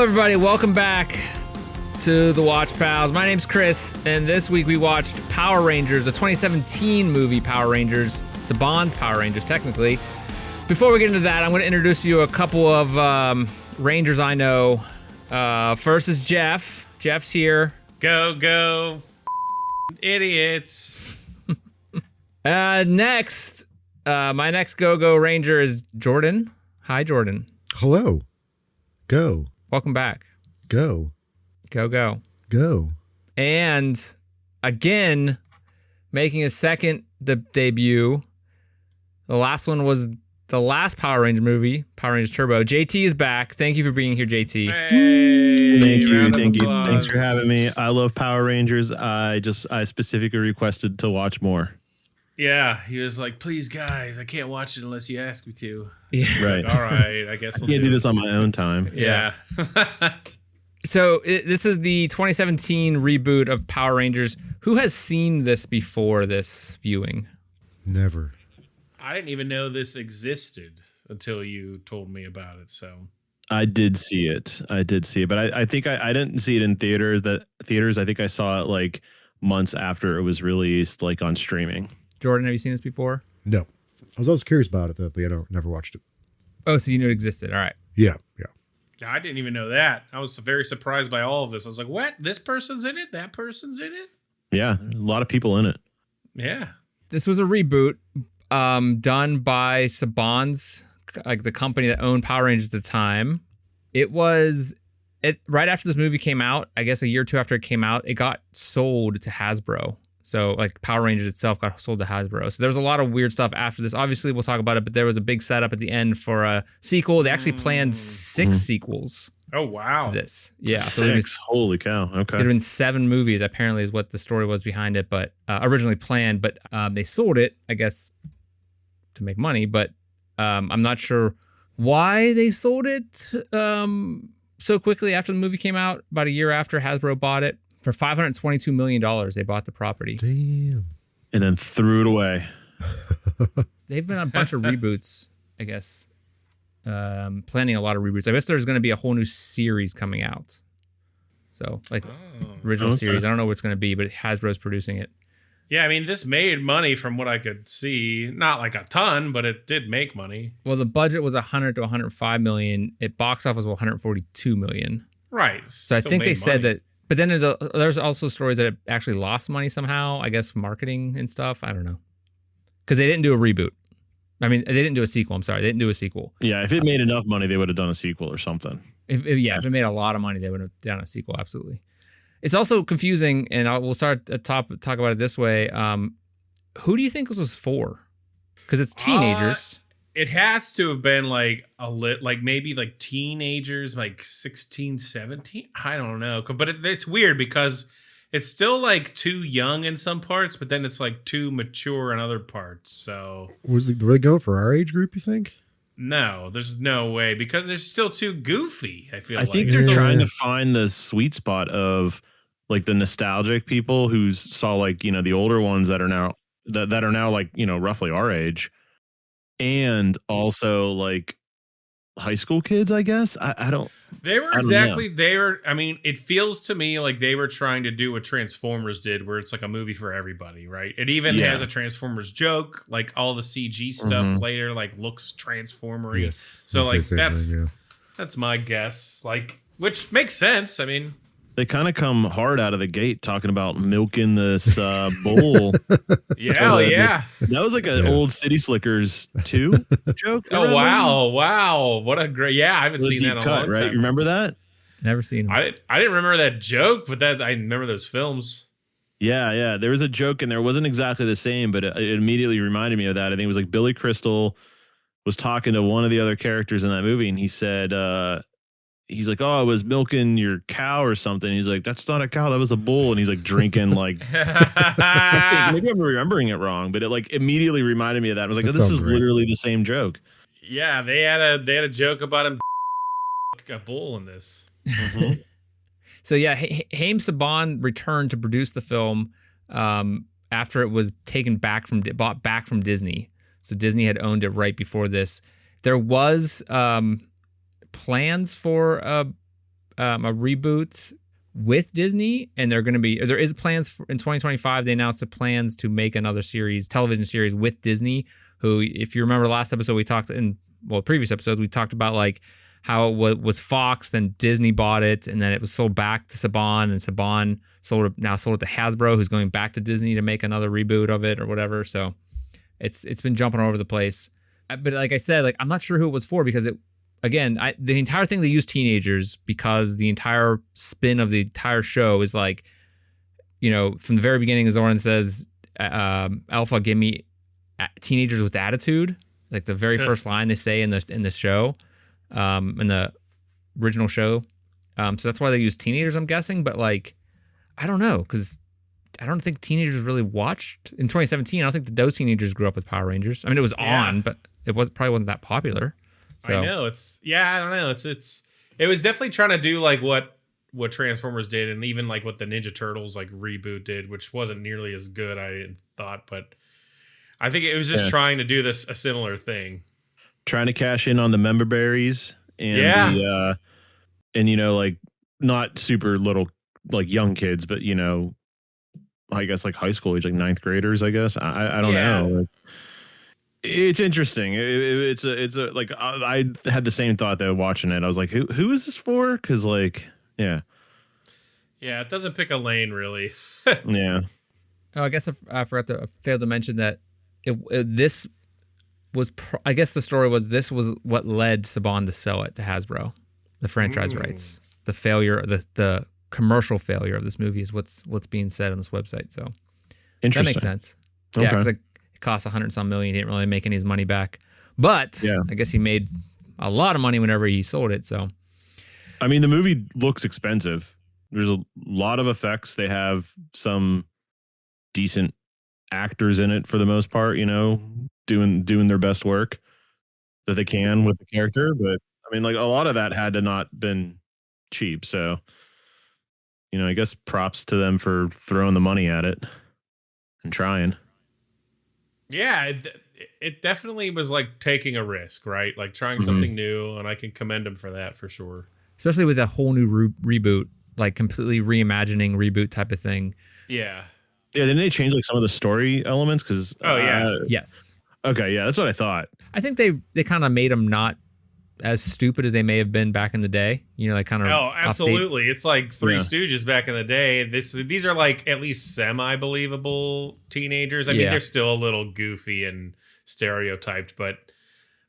everybody. Welcome back to the Watch Pals. My name's Chris, and this week we watched Power Rangers, the 2017 movie Power Rangers, Saban's Power Rangers, technically. Before we get into that, I'm going to introduce you a couple of Rangers I know. First is Jeff. Jeff's here. Go, idiots. Next, my next Go Ranger is Jordan. Hi, Jordan. Hello. Go. Welcome back. Go. Go. And again, making a second debut. The last one was the last Power Ranger movie, Power Rangers Turbo. JT is back. Thank you for being here, JT. Hey, Thank you. Thanks for having me. I love Power Rangers. I specifically requested to watch more. Yeah, he was like, please, guys, I can't watch it unless you ask me to. Yeah. Right. All right, I guess I can't do this on my own time. Yeah. So this is the 2017 reboot of Power Rangers. Who has seen this before this viewing? never. I didn't even know this existed until you told me about it. So I did see it, but I think I didn't see it in theaters. I think I saw it like months after it was released, like on streaming. Jordan, have you seen this before? No. I was always curious about it, though, but I never watched it. Oh, so you knew it existed. All right. Yeah. I didn't even know that. I was very surprised by all of this. I was like, what? This person's in it? That person's in it? Yeah, a lot of people in it. Yeah. This was a reboot done by Saban's, like the company that owned Power Rangers at the time. It was right after this movie came out, I guess a year or two after it came out, it got sold to Hasbro. So like Power Rangers itself got sold to Hasbro. So there was a lot of weird stuff after this. Obviously, we'll talk about it, but there was a big setup at the end for a sequel. They actually planned 6 sequels Oh, wow. to this. Yeah. So 6. Holy cow. Okay. There had been 7 movies, apparently, is what the story was behind it, but originally planned. But they sold it, I guess, to make money. But I'm not sure why they sold it so quickly after the movie came out. About a year after Hasbro bought it. For $522 million, they bought the property. Damn. And then threw it away. They've been on a bunch of reboots, I guess. Planning a lot of reboots. I guess there's going to be a whole new series coming out. So, like, original series. I don't know what it's going to be, but Hasbro's producing it. Yeah, I mean, this made money from what I could see. Not like a ton, but it did make money. Well, the budget was $100 to $105 million. It box office was $142 million. Right. So I think they said that. But then there's also stories that it actually lost money somehow. I guess marketing and stuff. I don't know. Because they didn't do a reboot. I mean, they didn't do a sequel. I'm sorry. They didn't do a sequel. Yeah, if it made enough money, they would have done a sequel or something. If it made a lot of money, they would have done a sequel. Absolutely. It's also confusing, and we'll start at top. Talk about it this way. Who do you think this was for? Because it's teenagers. It has to have been like maybe like teenagers, like 16, 17. I don't know. But it's weird because it's still like too young in some parts, but then it's like too mature in other parts. So Were they going for our age group, you think? no, there's no way because they're still too goofy. I feel I like think they're trying to find the sweet spot of like the nostalgic people who saw like, the older ones that are now that are now like, roughly our age. And also like high school kids, I guess. I don't. They were exactly. They were. I mean, it feels to me like they were trying to do what Transformers did, where it's like a movie for everybody, right? It even has a Transformers joke, like all the CG stuff later, like looks Transformery. Yes. So like that's my guess. Like, which makes sense. I mean, they kind of come hard out of the gate talking about milking this bull. yeah. That was like an old City Slickers 2 joke. Oh, wow. What a great, I haven't seen that in a long time. Right? You remember that? Never seen them. I didn't remember that joke, but I remember those films. Yeah. There was a joke and there wasn't exactly the same, but it immediately reminded me of that. I think it was like Billy Crystal was talking to one of the other characters in that movie and he said, he's like, oh, I was milking your cow or something. He's like, that's not a cow, that was a bull. And he's like drinking like maybe I'm remembering it wrong, but it like immediately reminded me of that. I was like, this is literally the same joke. Yeah, they had a joke about him a bull in this. So yeah, Haim Saban returned to produce the film after it was bought back from Disney. So Disney had owned it right before this. There was plans for a reboot with Disney, and there is plans in 2025. They announced the plans to make another television series with Disney. Who, if you remember last episode, previous episodes, we talked about like how it was Fox, then Disney bought it, and then it was sold back to Saban, and Saban sold it to Hasbro, who's going back to Disney to make another reboot of it or whatever. So it's been jumping all over the place. But like I said, like I'm not sure who it was for, because the entire thing they use teenagers, because the entire spin of the entire show is like, from the very beginning, Zoran says, "Alpha, give me teenagers with attitude." Like the very first line they say in the show. In the original show. So that's why they use teenagers, I'm guessing. But like, I don't know, because I don't think teenagers really watched in 2017. I don't think those teenagers grew up with Power Rangers. I mean, it was on, but probably wasn't that popular. So I know I don't know. It was definitely trying to do like what Transformers did, and even like what the Ninja Turtles like reboot did, which wasn't nearly as good, I thought, but I think it was just trying to do a similar thing. Trying to cash in on the member berries and like not super little, like young kids, but I guess like high school age, like ninth graders, I guess. I don't know. Like, it's interesting. It's a like I had the same thought though watching it. I was like, who is this for? Because like, yeah, it doesn't pick a lane really. Yeah. Oh, I guess I failed to mention that this was I guess the story was this was what led Saban to sell it to Hasbro, the franchise rights. The failure, the commercial failure of this movie is what's being said on this website. So that makes sense. Okay. Yeah, because it cost $100-some million. He didn't really make any of his money back, but I guess he made a lot of money whenever he sold it. So, I mean, the movie looks expensive. There's a lot of effects. They have some decent actors in it for the most part, doing their best work that they can with the character. But I mean, like a lot of that had to not been cheap. So, I guess props to them for throwing the money at it and trying. Yeah, it definitely was like taking a risk, right? Like trying something new, and I can commend them for that for sure. Especially with a whole new reboot, like completely reimagining reboot type of thing. Yeah. Yeah, didn't they change like some of the story elements? Because Yes. Okay, yeah, that's what I thought. I think they kind of made them not as stupid as they may have been back in the day. Like kind of. Oh, absolutely! It's like Three Stooges back in the day. These are like at least semi-believable teenagers. I mean, they're still a little goofy and stereotyped, but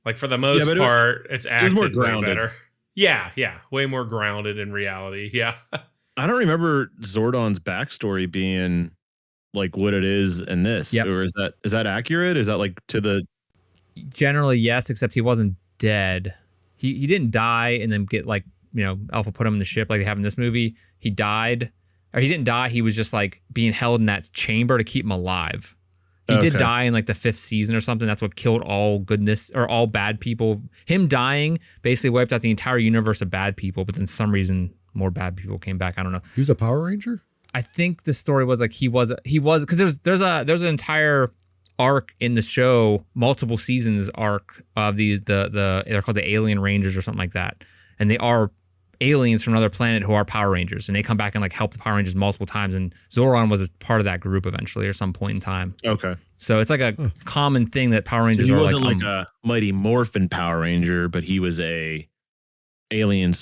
like for the most part, it's acted way better. Yeah, way more grounded in reality. Yeah. I don't remember Zordon's backstory being like what it is in this. Yep. Or is that accurate? Is that like to the generally yes, except he wasn't dead. He didn't die and then get like, Alpha put him in the ship like they have in this movie. He died, or he didn't die. He was just like being held in that chamber to keep him alive. He did die in like the 5th season or something. That's what killed all goodness or all bad people. Him dying basically wiped out the entire universe of bad people, but then some reason more bad people came back. I don't know. He was a Power Ranger? I think the story was like he was because there's an entire arc in the show, multiple seasons arc of they're called the Alien Rangers or something like that, and they are aliens from another planet who are Power Rangers, and they come back and like help the Power Rangers multiple times, and Zoran was a part of that group eventually or some point in time. Okay, so it's like a common thing that Power Rangers so he are wasn't like a Mighty Morphin Power Ranger, but he was a alien.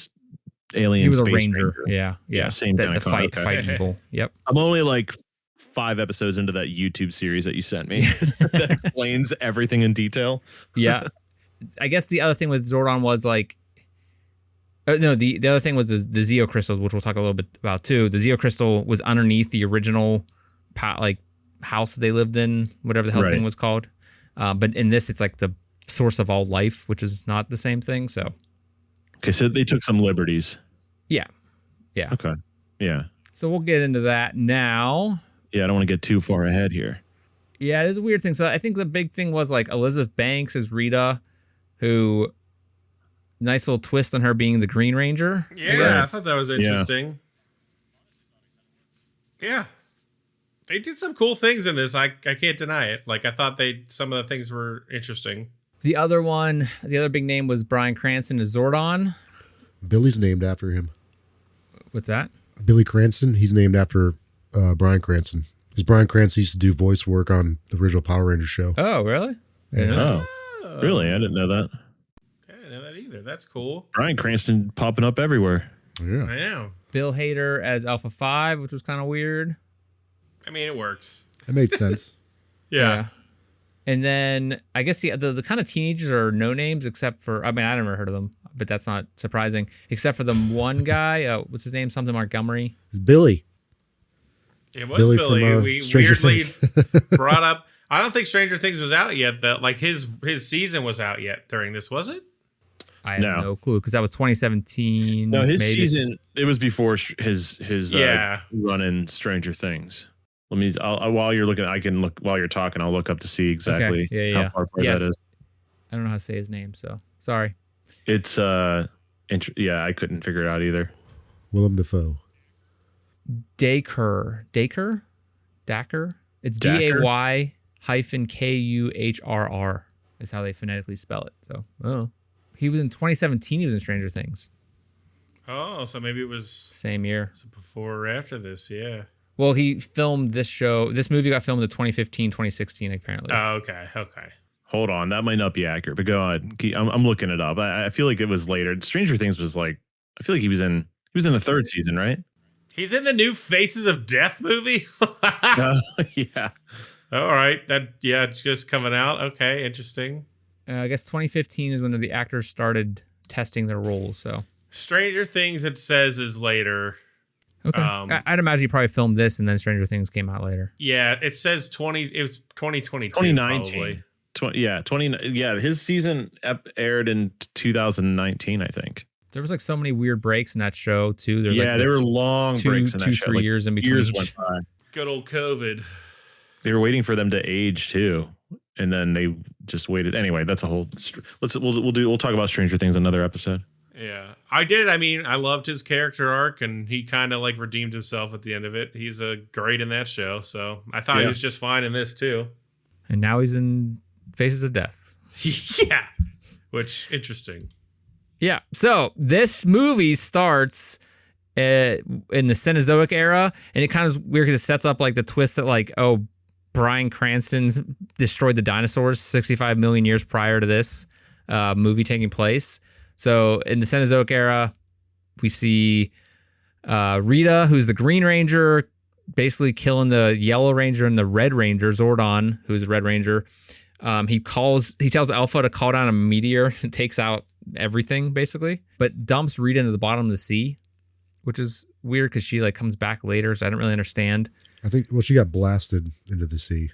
He was a ranger. Yeah. Same thing. The fight evil. Yep. I'm only like 5 episodes into that YouTube series that you sent me that explains everything in detail. Yeah. I guess the other thing with Zordon was like, the other thing was the Zeo crystals, which we'll talk a little bit about too. The Zeo crystal was underneath the original house that they lived in, whatever the hell thing was called. But in this, it's like the source of all life, which is not the same thing. So. Okay, so they took some liberties. Yeah. Okay. Yeah. So we'll get into that now. Yeah, I don't want to get too far ahead here. Yeah, it is a weird thing. So I think the big thing was like Elizabeth Banks is Rita, who nice little twist on her being the Green Ranger. Yeah, I thought that was interesting. Yeah. They did some cool things in this. I can't deny it. Like I thought some of the things were interesting. The other big name was Bryan Cranston as Zordon. Billy's named after him. What's that? Billy Cranston. He's named after Bryan Cranston. Because Bryan Cranston used to do voice work on the original Power Rangers show. Oh, really? Oh, really? I didn't know that. I didn't know that either. That's cool. Bryan Cranston popping up everywhere. Yeah. I know. Bill Hader as Alpha 5, which was kind of weird. I mean, it works. That made sense. Yeah. And then I guess the kind of teenagers are no names except for, I mean, I never heard of them, but that's not surprising, except for the one guy, what's his name? Something Montgomery. It's Billy. It was Billy Billy. from, We Stranger weirdly Things. brought up. I don't think Stranger Things was out yet. Like his season was out yet during this, was it? I have no clue because that was 2017. No, his maybe. season, it was before his run in Stranger Things. Let me, while you're looking, I can look, while you're talking, I'll look up to see exactly how far that is. I don't know how to say his name, so sorry. It's, I couldn't figure it out either. Willem Dafoe. Dacre. It's DAY-KUHRR is how they phonetically spell it. So, he was in 2017. He was in Stranger Things. Oh, so maybe it was Same year. before or after this. Yeah. Well, he filmed this show. This movie got filmed in 2015, 2016, apparently. Oh, okay. Hold on, that might not be accurate, but go on. I'm looking it up. I feel like it was later. Stranger Things was like, I feel like he was in the third season, right? He's in the new Faces of Death movie. Yeah. All right. It's just coming out. Okay, interesting. I guess 2015 is when the actors started testing their roles. So Stranger Things, it says, is later. okay, I'd imagine he probably filmed this and then Stranger Things came out later. Yeah, it says it was 2022. 2019. Probably. His season aired in 2019, I think. There was like so many weird breaks in that show too. There's there were long breaks in that show. 3 years in between. Years went by. Good old COVID. They were waiting for them to age too, and then they just waited. Anyway, that's a whole. We'll talk about Stranger Things another episode. Yeah, I did. I mean, I loved his character arc, and he kind of like redeemed himself at the end of it. He's great in that show, so I thought he was just fine in this too. And now he's in Faces of Death. Yeah, which interesting. Yeah. So this movie starts in the Cenozoic era, and it kind of is weird because it sets up like the twist that like, oh, Bryan Cranston destroyed the dinosaurs 65 million years prior to this movie taking place. So in the Cenozoic era, we see Rita, who's the Green Ranger, basically killing the Yellow Ranger and the Red Ranger, Zordon, who's the Red Ranger. He tells Alpha to call down a meteor and takes out everything basically, but dumps Rita into the bottom of the sea, which is weird because she like comes back later, so I didn't really understand. I think, she got blasted into the sea.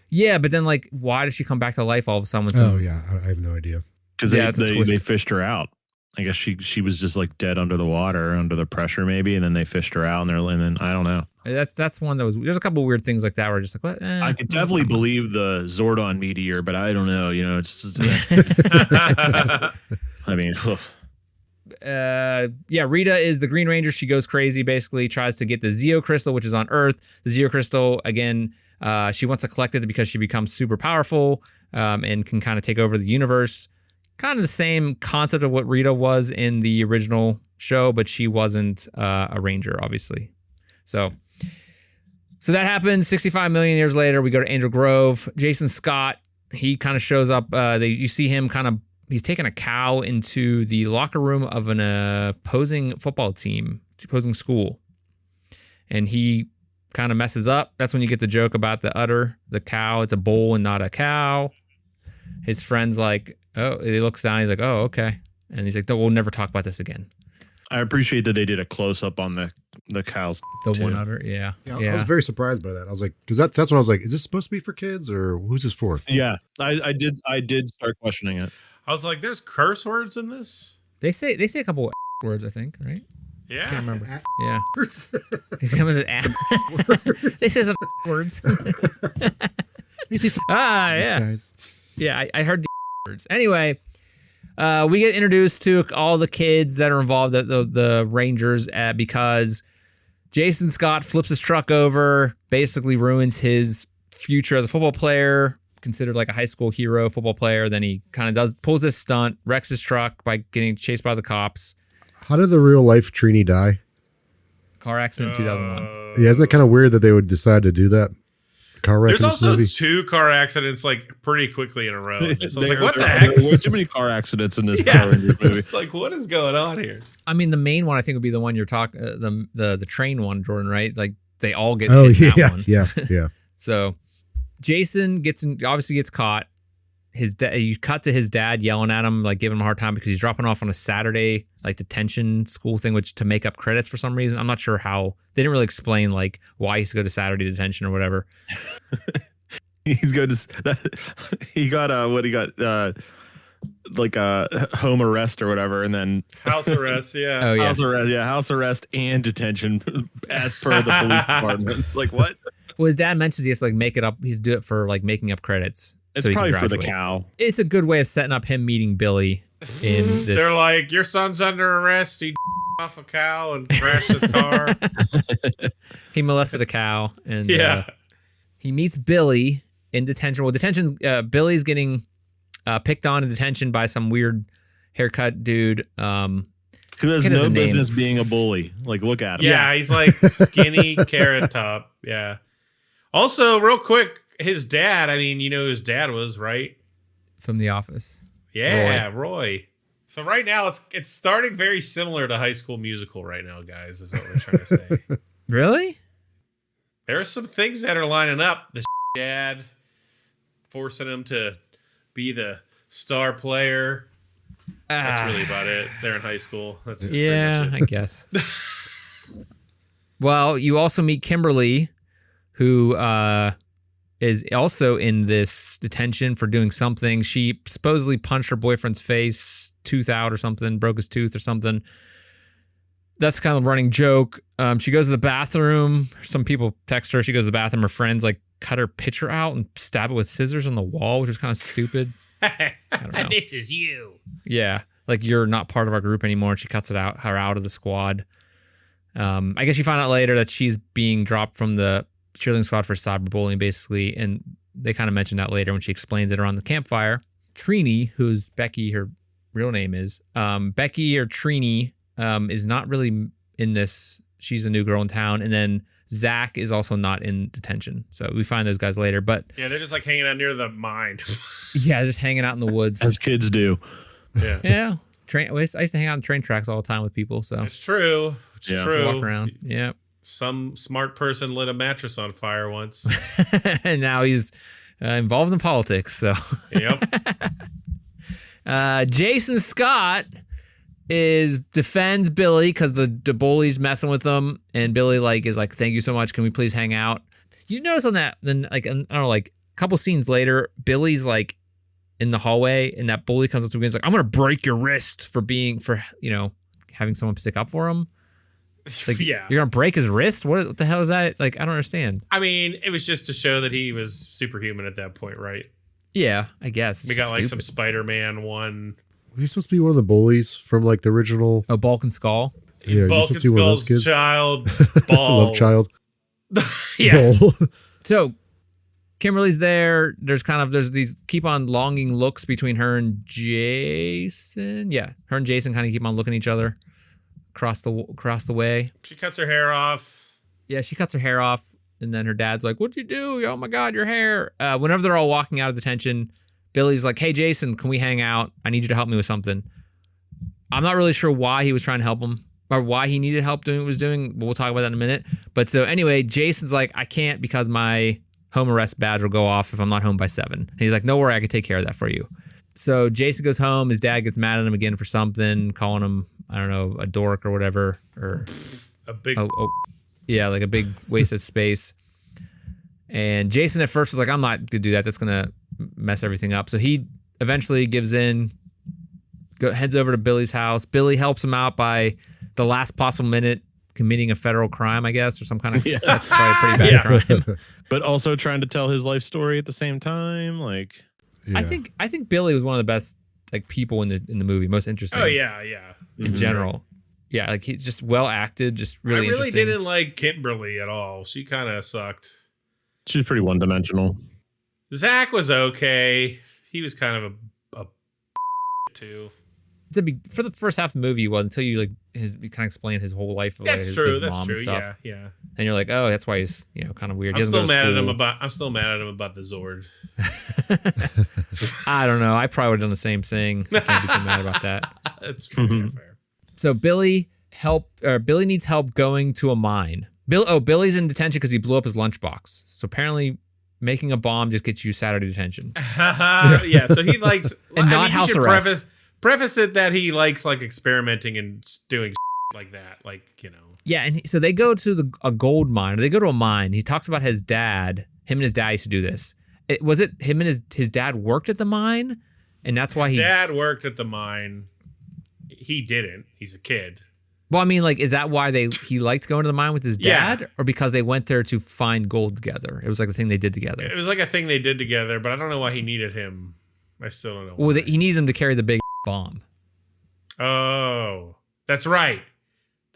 Yeah, but then like, why did she come back to life all of a sudden? I have no idea. Because they fished her out. I guess she was just like dead under the water, under the pressure maybe, and then they fished her out, and then I don't know. That's one that was. There's a couple weird things like that where just like what. I could definitely believe the Zordon meteor, but I don't know. You know, it's. Just, I mean. Rita is the Green Ranger. She goes crazy, basically tries to get the Zeo Crystal, which is on Earth. The Zeo Crystal, again, she wants to collect it because she becomes super powerful and can kind of take over the universe. Kind of the same concept of what Rita was in the original show, but she wasn't a Ranger, obviously. So that happens 65 million years later. We go to Angel Grove. Jason Scott, he kind of shows up. You see him he's taking a cow into the locker room of an opposing football team, opposing school. And he kind of messes up. That's when you get the joke about the cow. It's a bull and not a cow. His friend's like, oh, he looks down. He's like, oh, okay. And he's like, no, we'll never talk about this again. I appreciate that they did a close up on the cows. The one udder, yeah. I was very surprised by that. I was like, because that's when I was like, is this supposed to be for kids or who's this for? Yeah, I did start questioning it. I was like, there's curse words in this? They say a couple of words, I think, right? Yeah. I can't remember. Yeah. They say some words. They say some yeah. guys. Yeah, I heard the words. Anyway, we get introduced to all the kids that are involved, the Rangers, because Jason Scott flips his truck over, basically ruins his future as a football player, considered like a high school hero football player. Then he kind of pulls this stunt, wrecks his truck by getting chased by the cops. How did the real life Trini die? Car accident 2001. Yeah, isn't it kind of weird that they would decide to do that? Car wreck There's in this also movie? 2 car accidents like pretty quickly in a row. So I was like, what the There heck? were too many car accidents in this Yeah. Power Rangers movie. It's like, what is going on here? I mean, the main one I think would be the one you're talking, the train one, Jordan, right? Like they all get Oh, hit in yeah, that one. yeah. So Jason obviously gets caught. You cut to his dad yelling at him, like giving him a hard time because he's dropping off on a Saturday like detention school thing, which to make up credits for some reason. I'm not sure how. They didn't really explain like why he has to go to Saturday detention or whatever. He's going to. He got like a home arrest or whatever, and then House arrest, yeah. Oh yeah, house arrest and detention as per the police department. Like what? Well, his dad mentions he has to like make it up. He's do it for like making up credits. It's so he can probably for the graduate. cow. It's a good way of setting up him meeting Billy in this. They're like, your son's under arrest. He off a cow and crashed his car. He molested a cow, and Yeah. he meets Billy in detention. Well, Billy's getting picked on in detention by some weird haircut dude. Who has Kid has no a name. business being a bully. Like, look at him. Yeah, he's like skinny carrot top. Yeah. Also, real quick, his dad, I mean, you know who his dad was, right? From The Office. Yeah, Roy. So right now it's starting very similar to High School Musical right now, guys, is what we're trying to say. Really? There are some things that are lining up. The dad forcing him to be the star player. That's really about it. They're in high school. That's pretty Yeah, much I it. guess. Well, you also meet Kimberly, who is also in this detention for doing something. She supposedly punched her boyfriend's face, tooth out or something, broke his tooth or something. That's kind of a running joke. She goes to the bathroom. Some people text her. She goes to the bathroom. Her friends like cut her picture out and stab it with scissors on the wall, which was kind of stupid. I don't know. This is you. Yeah, like you're not part of our group anymore. And she cuts her out of the squad. I guess you find out later that she's being dropped from the cheerleading squad for cyberbullying, basically, and they kind of mentioned that later when she explains it around the campfire. Trini, who's Becky, her real name is Becky or Trini, is not really in this. She's a new girl in town, and then Zach is also not in detention. So we find those guys later, but Yeah, they're just like hanging out near the mine. yeah, just hanging out in the woods. As kids do. Yeah. Yeah, I used to hang out on train tracks all the time with people. So It's true. It's Yeah. true. walk around. Yeah. Some smart person lit a mattress on fire once. And now he's involved in politics. So Yep. Jason Scott defends Billy because the bully's messing with him, and Billy is like, thank you so much. Can we please hang out? You notice on that, then I don't know, like a couple scenes later, Billy's like in the hallway, and that bully comes up to him and is like, I'm gonna break your wrist for having someone stick up for him. Like, Yeah. you're gonna break his wrist? What the hell is that? Like, I don't understand. I mean, it was just to show that he was superhuman at that point, right? Yeah, I guess. We got like some Stupid. Spider-Man one. He's supposed to be one of the bullies from like the original Oh, Bulk and Skull. Yeah, you're Vulcan supposed to be one of those Skull's kids. child. Ball. Love Child. Yeah. Bull. So Kimberly's there. There's these keep on longing looks between her and Jason. Yeah, her and Jason kind of keep on looking at each other across the way. She cuts her hair off. Yeah, she cuts her hair off, and then her dad's like, "What'd you do? Oh my God, your hair!" Whenever they're all walking out of detention, Billy's like, "Hey, Jason, can we hang out? I need you to help me with something." I'm not really sure why he was trying to help him or why he needed help doing what he was doing. But we'll talk about that in a minute. But so anyway, Jason's like, "I can't because my home arrest badge will go off if I'm not home by 7." And he's like, "No worry, I can take care of that for you." So Jason goes home. His dad gets mad at him again for something, calling him, I don't know, a dork or whatever, or A big. yeah, like a big waste of space. And Jason at first was like, I'm not gonna do that. That's gonna mess everything up. So he eventually gives in, heads over to Billy's house. Billy helps him out by the last possible minute committing a federal crime, I guess, or some kind of that's probably a pretty bad crime. But also trying to tell his life story at the same time. Like, Yeah. I think Billy was one of the best people in the movie, most interesting. Oh yeah. in general. Yeah, like he's just well acted, just really I really interesting. didn't like Kimberly at all. She kind of sucked. she's pretty one-dimensional. Zach was okay. He was kind of a too. for the first half of the movie, he was until you like you kind of explain his whole life. That's his true. mom and stuff. Yeah. And you're like, oh, that's why he's kind of weird. I'm still mad at him about the Zord. I don't know. I probably would have done the same thing. I can't be too mad about that. That's pretty fair. So Billy needs help going to a mine. Billy's in detention because he blew up his lunchbox. So apparently making a bomb just gets you Saturday detention. Yeah, so he likes and not house arrest. Preface it that he likes like experimenting and doing like that, like Yeah, and so they go to a gold mine. Or they go to a mine. He talks about his dad. Him and his dad used to do this. Was it him and his dad worked at the mine, and that's why his dad worked at the mine. He didn't. He's a kid. Well, I mean, like, is that why he liked going to the mine with his dad, or because they went there to find gold together? It was like the thing they did together. It was like a thing they did together, but I don't know why he needed him. I still don't know. Well, he needed him to carry the big bomb. Oh, that's right.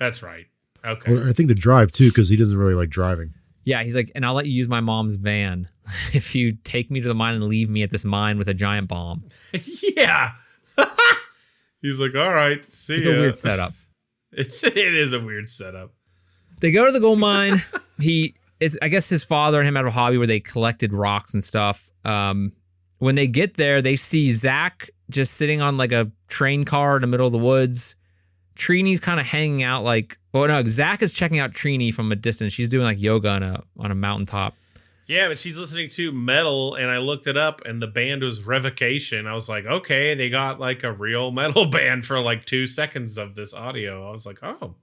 Okay. Or I think to drive too, because he doesn't really like driving. Yeah, he's like, and I'll let you use my mom's van if you take me to the mine and leave me at this mine with a giant bomb. Yeah. He's like, all right, see ya. It's a weird setup. It is a weird setup. They go to the gold mine. I guess his father and him have a hobby where they collected rocks and stuff. When they get there, they see Zach just sitting on like a train car in the middle of the woods. Trini's kind of hanging out Zach is checking out Trini from a distance. She's doing like yoga on a mountaintop. Yeah, but she's listening to metal, and I looked it up, and the band was Revocation. I was like, okay, they got like a real metal band for like 2 seconds of this audio. I was like, oh.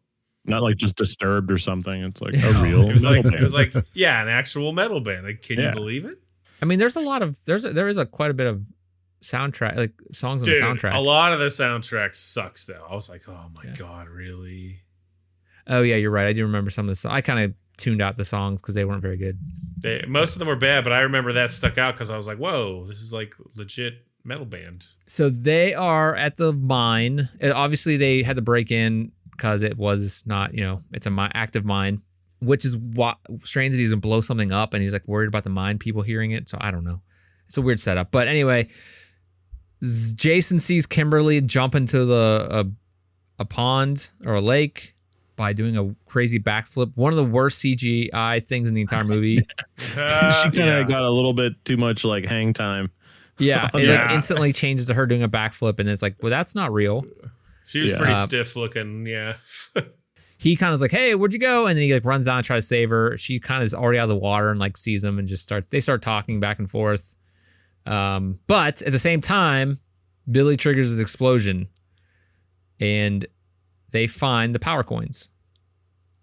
Not like just Disturbed or something. It's like a real metal band. It was like, yeah, an actual metal band. Like, can you believe it? I mean, there's quite a bit of soundtrack, like songs on the soundtrack. A lot of the soundtrack sucks though. I was like, oh my God, really? Oh yeah, you're right. I do remember some of this. I kind of tuned out the songs because they weren't very good. Most of them were bad, but I remember that stuck out because I was like, whoa, this is like legit metal band. So they are at the mine. Obviously, they had to break in because it was not, it's an active mine, which is what strange that he's going to blow something up and he's like worried about the mine people hearing it. So I don't know. It's a weird setup. But anyway, Jason sees Kimberly jump into a pond or a lake by doing a crazy backflip. One of the worst CGI things in the entire movie. She kind of got a little bit too much like hang time. Yeah, it like instantly changes to her doing a backflip, and it's like, well, that's not real. She was pretty stiff looking, yeah. He kind of is like, hey, where'd you go? And then he like runs down and tries to save her. She kind of is already out of the water and like sees him and they start talking back and forth. But at the same time, Billy triggers his explosion and they find the power coins,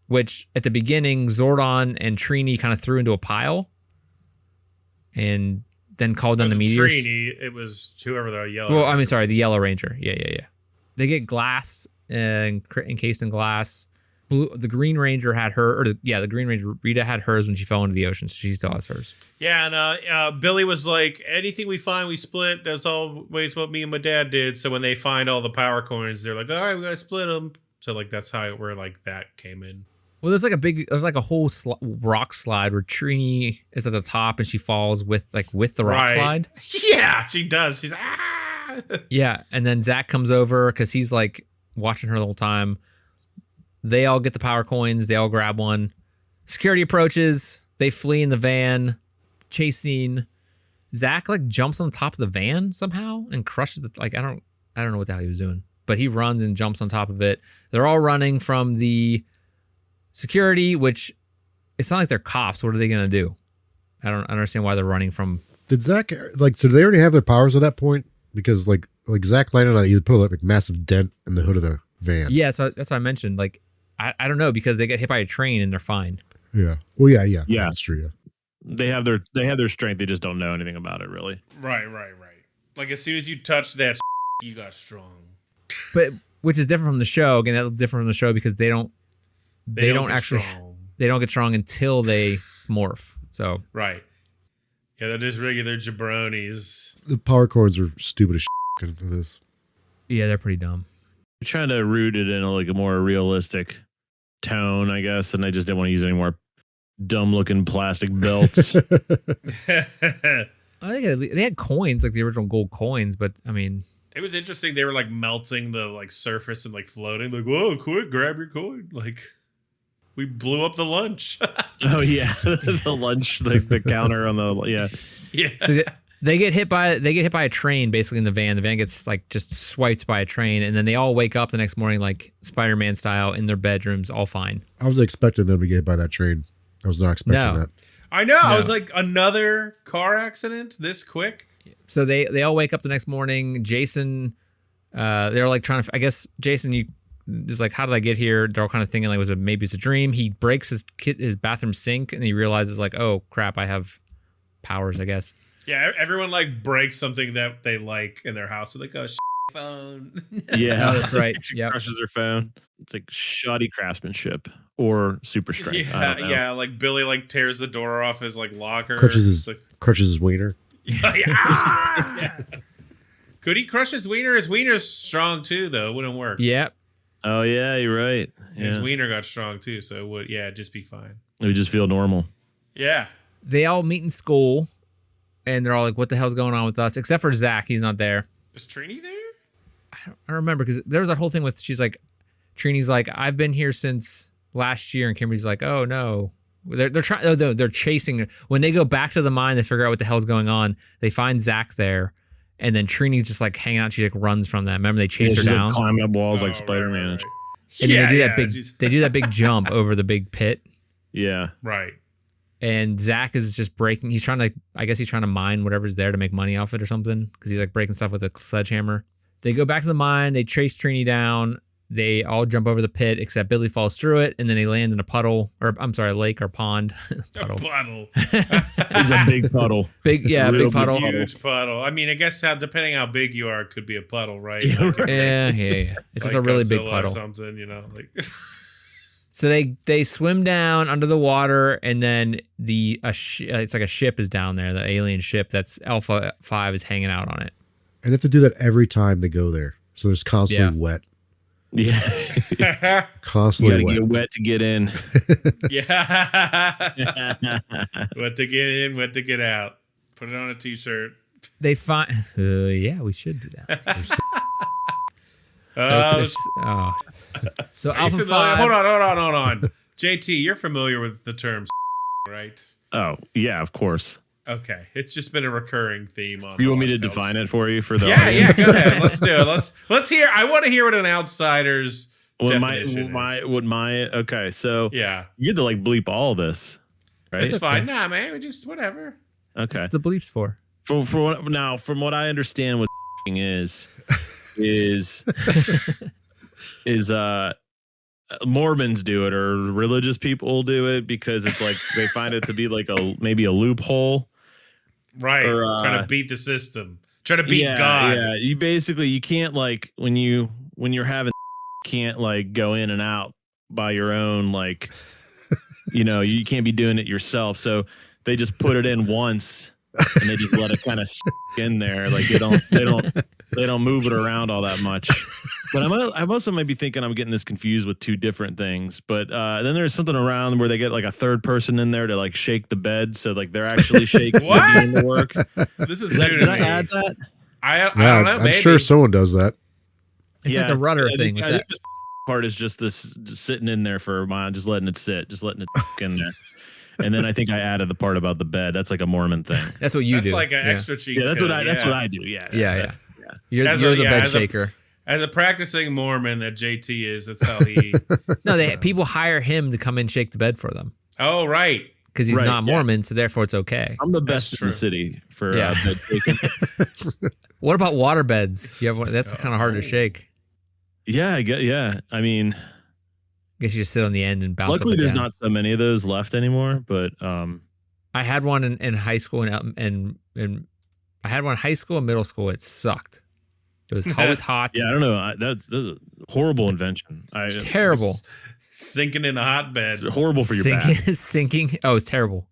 which at the beginning, Zordon and Trini kind of threw into a pile and then called down the meteors. Trini, it was whoever the yellow. Well, I mean, sorry, the Yellow Ranger. Yeah. They get glass and encased in glass. The Green Ranger had the Green Ranger, Rita had hers when she fell into the ocean, so she still has hers. Yeah, and Billy was like, anything we find, we split. That's always what me and my dad did. So when they find all the power coins, they're like, all right, we gotta split them. So like that's where like that came in. Well, there's like a whole rock slide where Trini is at the top and she falls with the rock slide. Yeah, she does. She's Yeah, and then Zach comes over because he's like watching her the whole time. They all get the power coins. They all grab one. Security approaches. They flee in the van. Chase scene. Zach like jumps on top of the van somehow and crushes the I don't know what the hell he was doing, but he runs and jumps on top of it. They're all running from the security, which it's not like they're cops. What are they gonna do? I don't understand why they're running from. Did Zach so? Do they already have their powers at that point? Because like Zach landed on it, he put a like massive dent in the hood of the van. Yeah, so that's what I mentioned. Like I don't know because they get hit by a train and they're fine. Yeah. Well, yeah. That's true. Yeah. They have their strength. They just don't know anything about it, really. Right. Like as soon as you touch that, you got strong. But which is different from the show. Again, that's different from the show because they don't get strong until they morph. So right. Yeah, they're just regular jabronis. The power coins are stupid as shit for this. Yeah, they're pretty dumb. They're trying to root it in a more realistic tone, I guess, and they just didn't want to use any more dumb-looking plastic belts. I think they had coins, like the original gold coins, but I mean... It was interesting. They were like melting the like surface and like floating. Like, whoa, quick, grab your coin. Like, we blew up the lunch. Oh yeah, the lunch, the counter on the Yeah. So they get hit by a train basically in the van. The van gets like just swiped by a train, and then they all wake up the next morning like Spider-Man style in their bedrooms, all fine. I was expecting them to get hit by that train. I was not expecting that. I know. No. I was like, another car accident this quick? So they all wake up the next morning. Jason, they're like trying to. I guess Jason, is like, how did I get here? They're all kind of thinking like, maybe it's a dream. He breaks his bathroom sink, and he realizes like, oh crap, I have powers, I guess. Yeah, everyone like breaks something that they like in their house. They're like, oh, phone. Yeah, Oh, that's right. She Yep. crushes her phone. It's like shoddy craftsmanship or super strength. I don't know. Yeah. Like Billy like tears the door off his like locker. Crushes like, his wiener. yeah. Could he crush his wiener? His wiener's strong too, though. It wouldn't work. Yep. Oh yeah, you're right. His Yeah. wiener got strong too, so it would just be fine. It would just feel normal. Yeah. They all meet in school, and they're all like, what the hell's going on with us? Except for Zach, he's not there. Is Trini there? I don't remember, because there was that whole thing with, she's like, Trini's like, I've been here since last year, and Kimberly's like, oh no. They're trying. Oh, they're chasing. When they go back to the mine, they figure out what the hell's going on. They find Zach there, and then Trini's just like hanging out. She like runs from them. Remember they chase her she's down, like climbing up walls like Oh, Spider-Man. right. and then they do that big. She's- They do that big jump over the big pit, Yeah. Right. and Zach is just breaking. He's trying to. I guess he's trying to mine whatever's there to make money off it or something, because he's like breaking stuff with a sledgehammer. They go back to the mine. They chase Trini down. They all jump over the pit, except Billy falls through it, and then they land in a puddle, or I'm sorry, a lake or pond. A puddle. It's a big puddle. Big Real puddle. big Huge puddle. I mean, I guess depending how big you are, it could be a puddle, right? Yeah, Like, right. Yeah. It's just like a really big Godzilla or puddle. something, like. So they swim down under the water, and then it's like a ship is down there, the alien ship that's Alpha 5 is hanging out on it. And they have to do that every time they go there. So there's constantly wet. Yeah. Constantly You wet. gotta get wet to get in. Yeah. What to get in, what to get out. Put it on a t-shirt. They find, yeah, we should do that. So Are you Alpha familiar- 5. Hold on. JT, you're familiar with the term, right? Oh, yeah, of course. Okay, it's just been a recurring theme on. You want me to Watch Pals. define it for you for the Yeah, go ahead. Let's do it. Let's hear. I want to hear what an outsider's definition is. Okay, so Yeah, you get to like bleep all of this, right? it's fine. Nah, man, we just whatever. Okay. What's the bleeps for? From what I understand what is Mormons do it or religious people do it because it's like they find it to be like maybe a loophole. Right, Or, trying to beat the system, trying to beat God. Yeah, you can't like when you're having can't like go in and out by your own like you can't be doing it yourself. So they just put it in once and they just let it kind of in there. Like they don't move it around all that much. But I'm also maybe thinking I'm getting this confused with two different things. But then there's something around where they get like a third person in there to like shake the bed, so like they're actually shaking What? doing the work. This is Did new to I me. add that? I Yeah, don't know. I'm Maybe. sure someone does that. It's like the rudder I thing think- with I that. think this part is just this just sitting in there for a while, just letting it sit, just letting it in there. And then I think I added the part about the bed. That's like a Mormon thing. That's what you That's do. like an yeah. extra cheat. Yeah, that's code, what I do. Yeah. Yeah. You're As the a- bed as a- shaker. As a practicing Mormon that JT is, that's how he. No, people hire him to come and shake the bed for them Oh, right. because he's Right, not yeah. Mormon, so therefore it's okay. I'm the best in true. the city for Yeah. bed shaking. What about water beds? You have one, that's kind of hard to shake. Yeah, I get. Yeah, I mean, I guess you just sit on the end and bounce luckily up and there's down. not so many of those left anymore. But I had one in high school and I had one in high school and middle school. It sucked. It was always hot. yeah, I don't know. That's a horrible invention. It's terrible. Sinking in a hotbed. It's horrible for your sinking, back. sinking. Oh, it's terrible.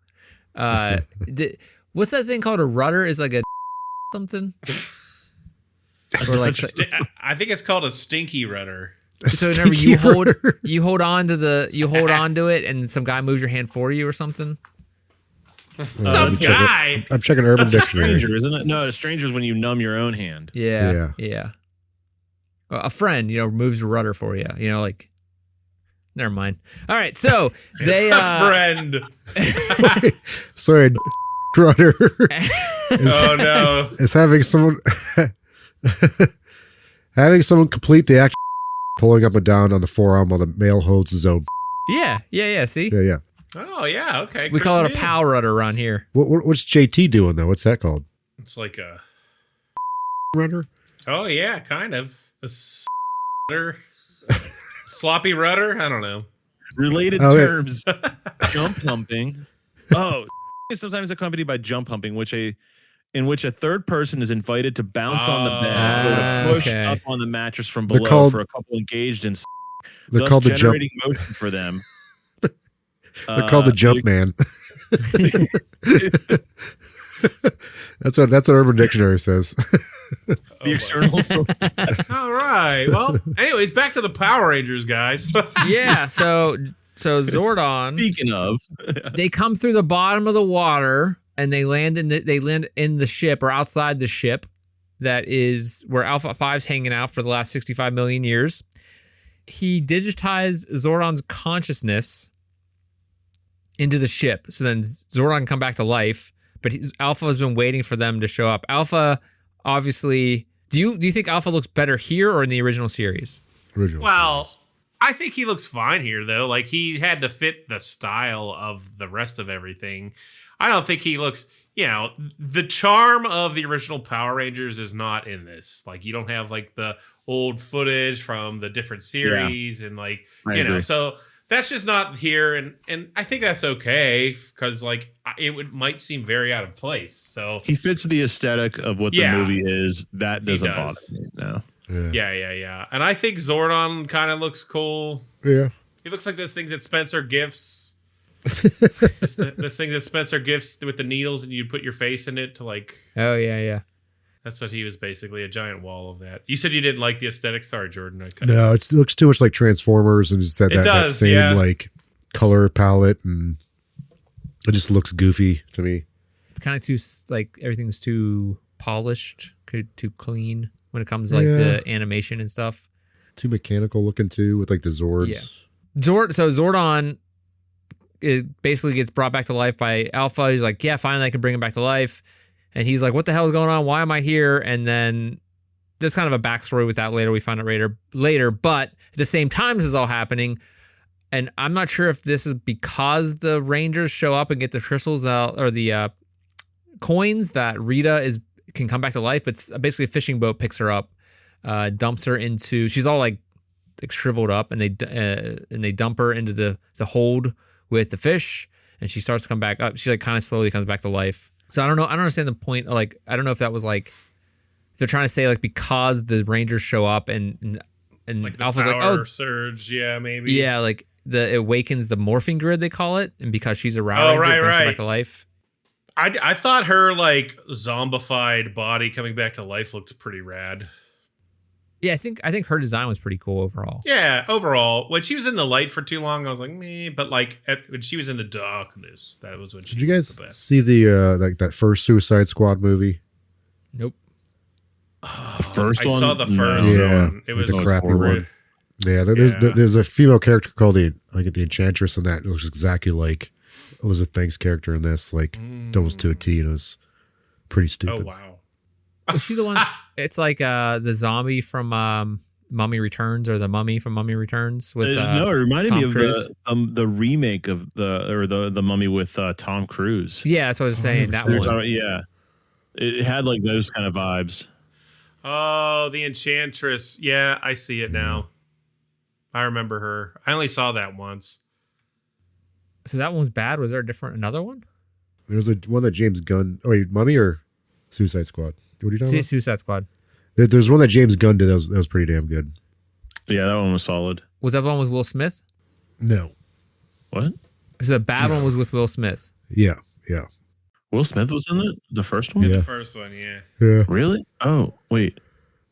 What's that thing called? A rudder is like a something. Or like I think it's called a stinky rudder. so whenever you Stinky hold rudder. you hold on to it and some guy moves your hand for you or something. Some guy. I'm checking Urban Dictionary. Stranger, isn't it? No, a stranger is when you numb your own hand. Yeah. A friend, moves a rudder for you. Like. Never mind. All right, so they A friend. Sorry, Rudder Oh no. is having someone complete the act, pulling up and down on the forearm while the male holds his own. Yeah. See, Yeah. Oh yeah. Okay. we call it a pow rudder around here. What's JT doing though? What's that called? It's like a Rudder. Oh yeah, kind of a rudder. Sloppy rudder. I don't know. Related terms: jump humping. Oh, is sometimes accompanied by jump humping, in which a third person is invited to bounce on the bed or to push up on the mattress from below for a couple engaged in. They're called the jump. Generating motion for them. They're called the jump man. That's what Urban Dictionary says. The external source. All right. Well, anyways, back to the Power Rangers, guys. Yeah. So Zordon. Speaking of, they come through the bottom of the water and they land in the ship or outside the ship. That is where Alpha 5's hanging out for the last 65 million years. He digitized Zordon's consciousness into the ship, so then Zordon can come back to life. But Alpha has been waiting for them to show up. Alpha, obviously, do you think Alpha looks better here or in the original series? Well, I think he looks fine here, though. Like, he had to fit the style of the rest of everything. I don't think he looks, the charm of the original Power Rangers is not in this. Like, you don't have, like, the old footage from the different series and, like, so that's just not here. And I think that's okay because, like, might seem very out of place. So he fits the aesthetic of what the movie is. That doesn't bother me. No. Yeah. And I think Zordon kind of looks cool. Yeah. He looks like those things that Spencer gifts. Those things that Spencer gifts with the needles and you put your face in it to like. Oh, yeah. That's what he was basically, a giant wall of that. You said you didn't like the aesthetic. Sorry, Jordan. No, it looks too much like Transformers and just that same like color palette, and it just looks goofy to me. It's kind of too, like, everything's too polished, too clean when it comes to, like, the animation and stuff. Too mechanical looking, too, with, like, the Zords. Yeah. So Zordon, it basically gets brought back to life by Alpha. He's like, yeah, finally I can bring him back to life. And he's like, what the hell is going on? Why am I here? And then there's kind of a backstory with that later. We find out later. But at the same time this is all happening, and I'm not sure if this is because the Rangers show up and get the crystals out or the coins that Rita can come back to life. It's basically a fishing boat picks her up, dumps her into. She's all like shriveled up, and they dump her into the hold with the fish, and she starts to come back up. She like kind of slowly comes back to life. So I don't know. I don't understand the point. Like, I don't know if that was like they're trying to say like because the Rangers show up and like Alpha's power like, oh, surge, maybe. Yeah, like it awakens the morphing grid, they call it, and because she's a Ranger, it brings her back to life. I thought her like zombified body coming back to life looked pretty rad. Yeah, I think her design was pretty cool overall. Yeah, overall. When she was in the light for too long, I was like, meh. But like when she was in the darkness, that was when she. Did you guys see the like that first Suicide Squad movie? Nope. The first one. I saw the first one. It was the crappy horrid. one. Yeah, there's a female character called the Enchantress in that. It looks exactly like Elizabeth Banks' character in this, like almost to a T, and it was pretty stupid. Oh wow. Was she the one? It's like the zombie from Mummy Returns, or the mummy from Mummy Returns with no, it reminded Tom me of Cruise. the remake of the Mummy with Tom Cruise. Yeah, that's what I was saying. That one. Yeah, it had like those kind of vibes. Oh, the Enchantress. Yeah, I see it now. I remember her. I only saw that once. So that one was bad. Was there another one? There's one that James Gunn. Oh, wait, Mummy or Suicide Squad? What are you talking about? Suicide Squad. There's one that James Gunn did that was pretty damn good. Yeah, that one was solid. Was that one with Will Smith? No. What? So the bad one was with Will Smith. Yeah. Will Smith was in it? The first one? Yeah. The first one, yeah. Really? Oh, wait.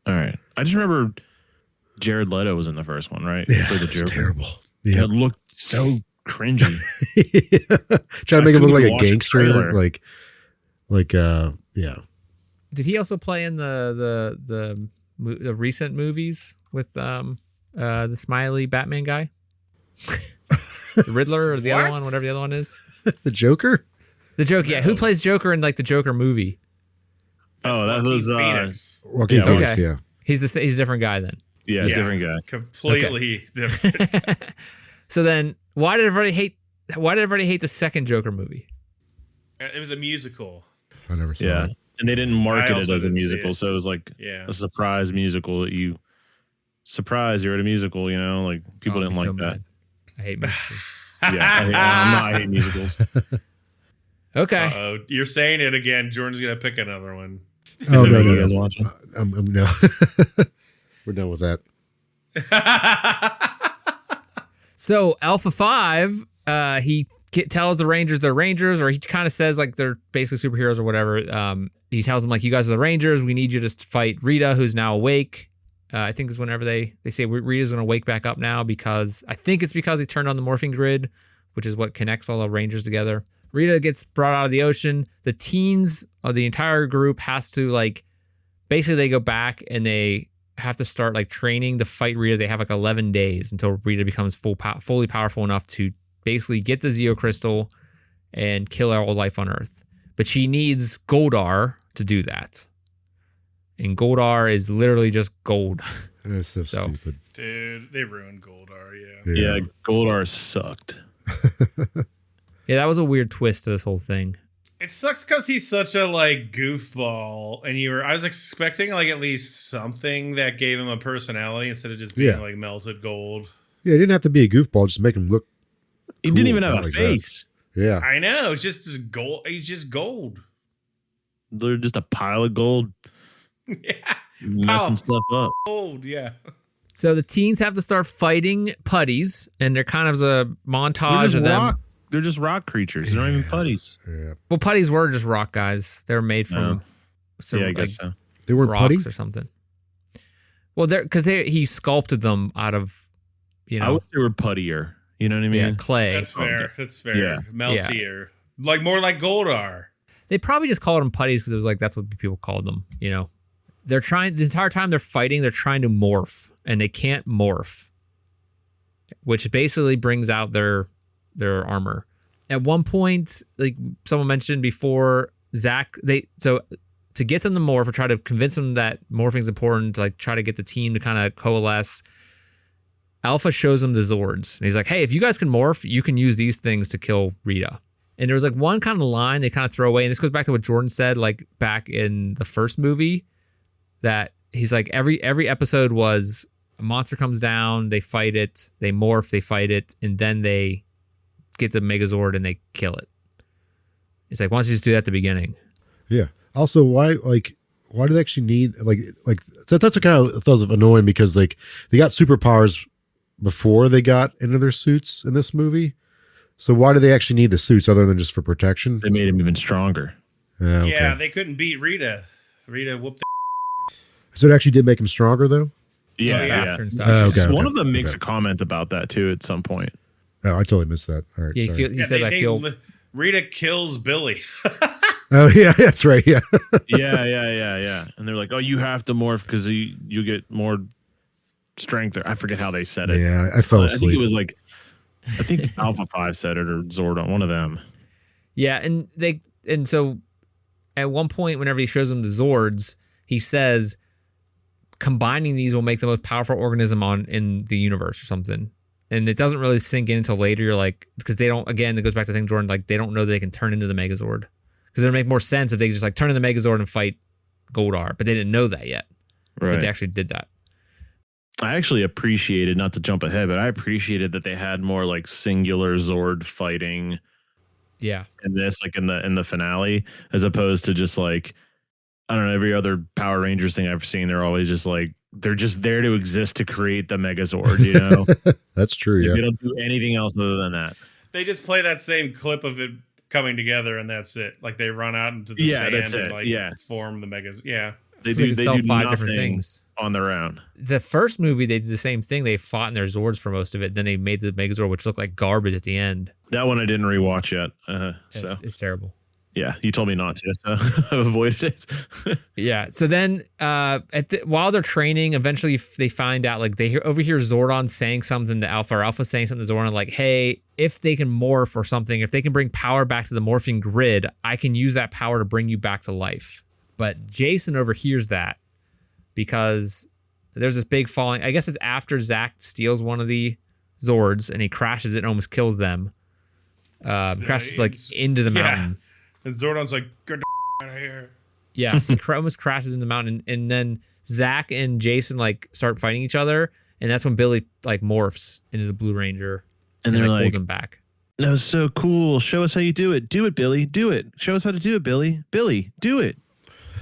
All right. I just remember Jared Leto was in the first one, right? Yeah, For the it's Joker. terrible. Yeah. Yeah. It looked so cringy. Trying to make him look like a watch a gangster, trailer. yeah. Did he also play in the recent movies with the smiley Batman guy? The Riddler or the other one, whatever the other one is. The Joker? The Joker, yeah. Who plays Joker in like the Joker movie? That's that was Phoenix. Joaquin Yeah, Phoenix, okay. yeah. He's a different guy then. Yeah, different guy. Completely different. So then, why did everybody hate the second Joker movie? It was a musical. I never saw Yeah, it. and they didn't market it also as a didn't see musical, it. so it was like Yeah. a surprise musical that you you're at a musical. You know, like people Oh, didn't I'm like so that. mad. I hate musicals. I hate musicals. Okay. Uh-oh. You're saying it again. Jordan's going to pick another one. Oh, no, You no, guys no. watching? No. We're done with that. So Alpha 5, he tells the Rangers they're Rangers, or he kind of says like they're basically superheroes or whatever. He tells them like, you guys are the Rangers. We need you to fight Rita, who's now awake. I think it's whenever they say Rita's going to wake back up now because I think it's because he turned on the morphing grid, which is what connects all the Rangers together. Rita gets brought out of the ocean. The teens of the entire group has to like, basically they go back and they have to start like training to fight Rita. They have like 11 days until Rita becomes fully powerful enough to basically get the Zeo Crystal and kill all life on Earth. But she needs Goldar to do that. And Goldar is literally just gold. That's so stupid. Dude, they ruined Goldar, Yeah, Goldar sucked. Yeah, that was a weird twist to this whole thing. It sucks because he's such a like goofball, and I was expecting like at least something that gave him a personality instead of just being like melted gold. Yeah, it didn't have to be a goofball. Just make him look. He cool, didn't even have a like face. That. Yeah, I know, it's just gold. He's just gold. They're just a pile of gold, Yeah, messing stuff up. gold. Yeah. So the teens have to start fighting putties, and they're kind of a montage of them. They're just rock creatures. They're not even putties. yeah. Well, putties were just rock guys. They were made from I guess so. They weren't rocks putty. or something. Well, he sculpted them out of, I wish they were puttier. You know what I mean? clay. That's fair. That's fair. Yeah. Meltier. Like more like Goldar. They probably just called them putties because it was like that's what people called them. You know, they're trying the entire time they're fighting. They're trying to morph, and they can't morph, which basically brings out their armor. At one point, like someone mentioned before, Zach, to get them to morph or try to convince them that morphing is important, to like try to get the team to kind of coalesce. Alpha shows them the Zords, and he's like, "Hey, if you guys can morph, you can use these things to kill Rita." And there was like one kind of line they kind of throw away, and this goes back to what Jordan said, like back in the first movie, that he's like every episode was a monster comes down, they fight it, they morph, they fight it, and then they get the Megazord and they kill it. It's like, why don't you just do that at the beginning? Yeah. Also, why do they actually need like so that's what kind of thought annoying because like they got superpowers before they got into their suits in this movie. So why do they actually need the suits other than just for protection? They made him even stronger. Okay. Yeah, they couldn't beat Rita. Rita whooped the So it actually did make him stronger though? Yeah, faster and stuff. Okay, One okay, of them makes okay. a comment about that too at some point. Oh, I totally missed that. All right. Yeah, sorry. he says, "I feel." Rita kills Billy. Oh yeah, that's right. Yeah. Yeah. And they're like, "Oh, you have to morph because you get more strength." Or I forget how they said it. Yeah, I fell I think asleep. it was like, I think Alpha 5 said it or Zordon, one of them. Yeah, and so at one point, whenever he shows them the Zords, he says, "Combining these will make the most powerful organism in the universe," or something. And it doesn't really sink in until later. You're like, because they don't. Again, it goes back to the thing, Jordan. Like they don't know that they can turn into the Megazord, because it would make more sense if they just like turn into the Megazord and fight Goldar. But they didn't know that yet. Right. That they actually did that. I actually appreciated, not to jump ahead, but I appreciated that they had more like singular Zord fighting Yeah. in this, like in the finale, as opposed to just like, I don't know, every other Power Rangers thing I've seen, they're always just like, they're just there to exist to create the Megazord, you know? That's true. Like, Yeah. they don't do anything else other than that. They just play that same clip of it coming together, and that's it. Like they run out into the sand that's and it. like Yeah. form the megas. Yeah. They They do. could They sell do 5 different nothing things. on their own. The first movie, they did the same thing. They fought in their Zords for most of it. Then they made the Megazord, which looked like garbage at the end. That one I didn't rewatch yet. So It's terrible. yeah, you told me not to. So I've avoided it. Yeah. So then, while they're training, eventually they find out, like, they overhear Zordon saying something to Alpha, or Alpha saying something to Zordon, like, "Hey, if they can morph or something, if they can bring power back to the morphing grid, I can use that power to bring you back to life." But Jason overhears that because there's this big falling. I guess it's after Zach steals one of the Zords and he crashes it and almost kills them. Crashes like into the mountain. And Zordon's like, "Get the out of here." Yeah, he almost crashes in the mountain, and then Zach and Jason like start fighting each other, and that's when Billy like morphs into the Blue Ranger, And they're like, hold him back. "That was so cool. Show us how you do it. Do it, Billy. Do it. Show us how to do it, Billy. Billy, do it.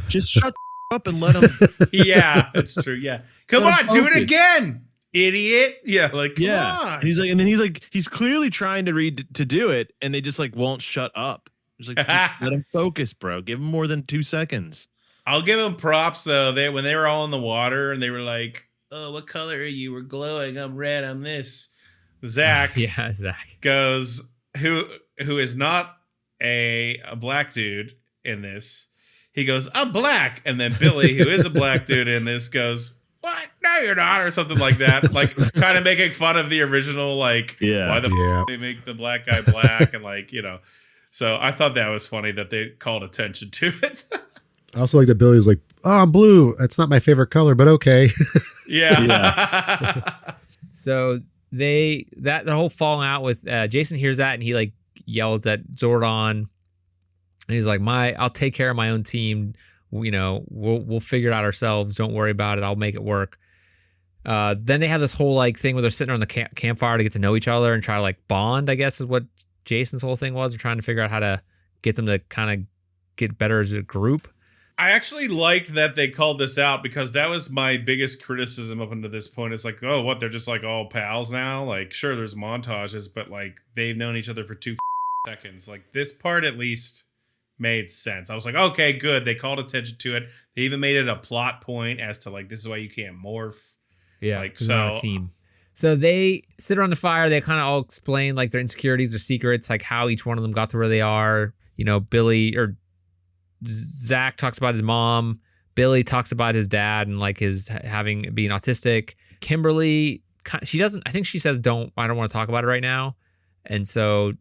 Just shut up and let him." Yeah, that's true. Yeah, come Let on, him do it focus. again, idiot. Yeah, like come on. And he's like, he's clearly trying to read to do it, and they just like won't shut up. He's like, "Just let him focus, bro. Give him more than 2 seconds." I'll give them props though. When they were all in the water and they were like, "Oh, what color are you? We're glowing. I'm red. I'm this." Zach Yeah, Zach. goes, who is not a black dude in this. He goes, "I'm black," and then Billy, who is a black dude in this, goes, "What? No, you're not," or something like that. Like kind of making fun of the original. Like, why the f- they make the black guy black, and like So I thought that was funny that they called attention to it. I also like that Billy was like, "Oh, I'm blue. It's not my favorite color, but okay." Yeah. So the whole falling out with Jason hears that, and he like yells at Zordon, and he's like, I'll take care of my own team. We'll figure it out ourselves. Don't worry about it. I'll make it work." Then they have this whole like thing where they're sitting around the campfire to get to know each other and try to like bond, I guess is what Jason's whole thing was. They're trying to figure out how to get them to kind of get better as a group. I actually liked that they called this out because that was my biggest criticism up until this point. It's like, oh, what? They're just like all pals now? Like, sure, there's montages, but like they've known each other for 2 seconds. Like this part at least made sense. I was like, okay, good. They called attention to it. They even made it a plot point as to like, this is why you can't morph. Yeah, like so they're on a team. So they sit around the fire. They kind of all explain like their insecurities, their secrets, like how each one of them got to where they are. Billy or Zach talks about his mom. Billy talks about his dad and like his being autistic. Kimberly, she doesn't. I think she says, I don't want to talk about it right now. And so,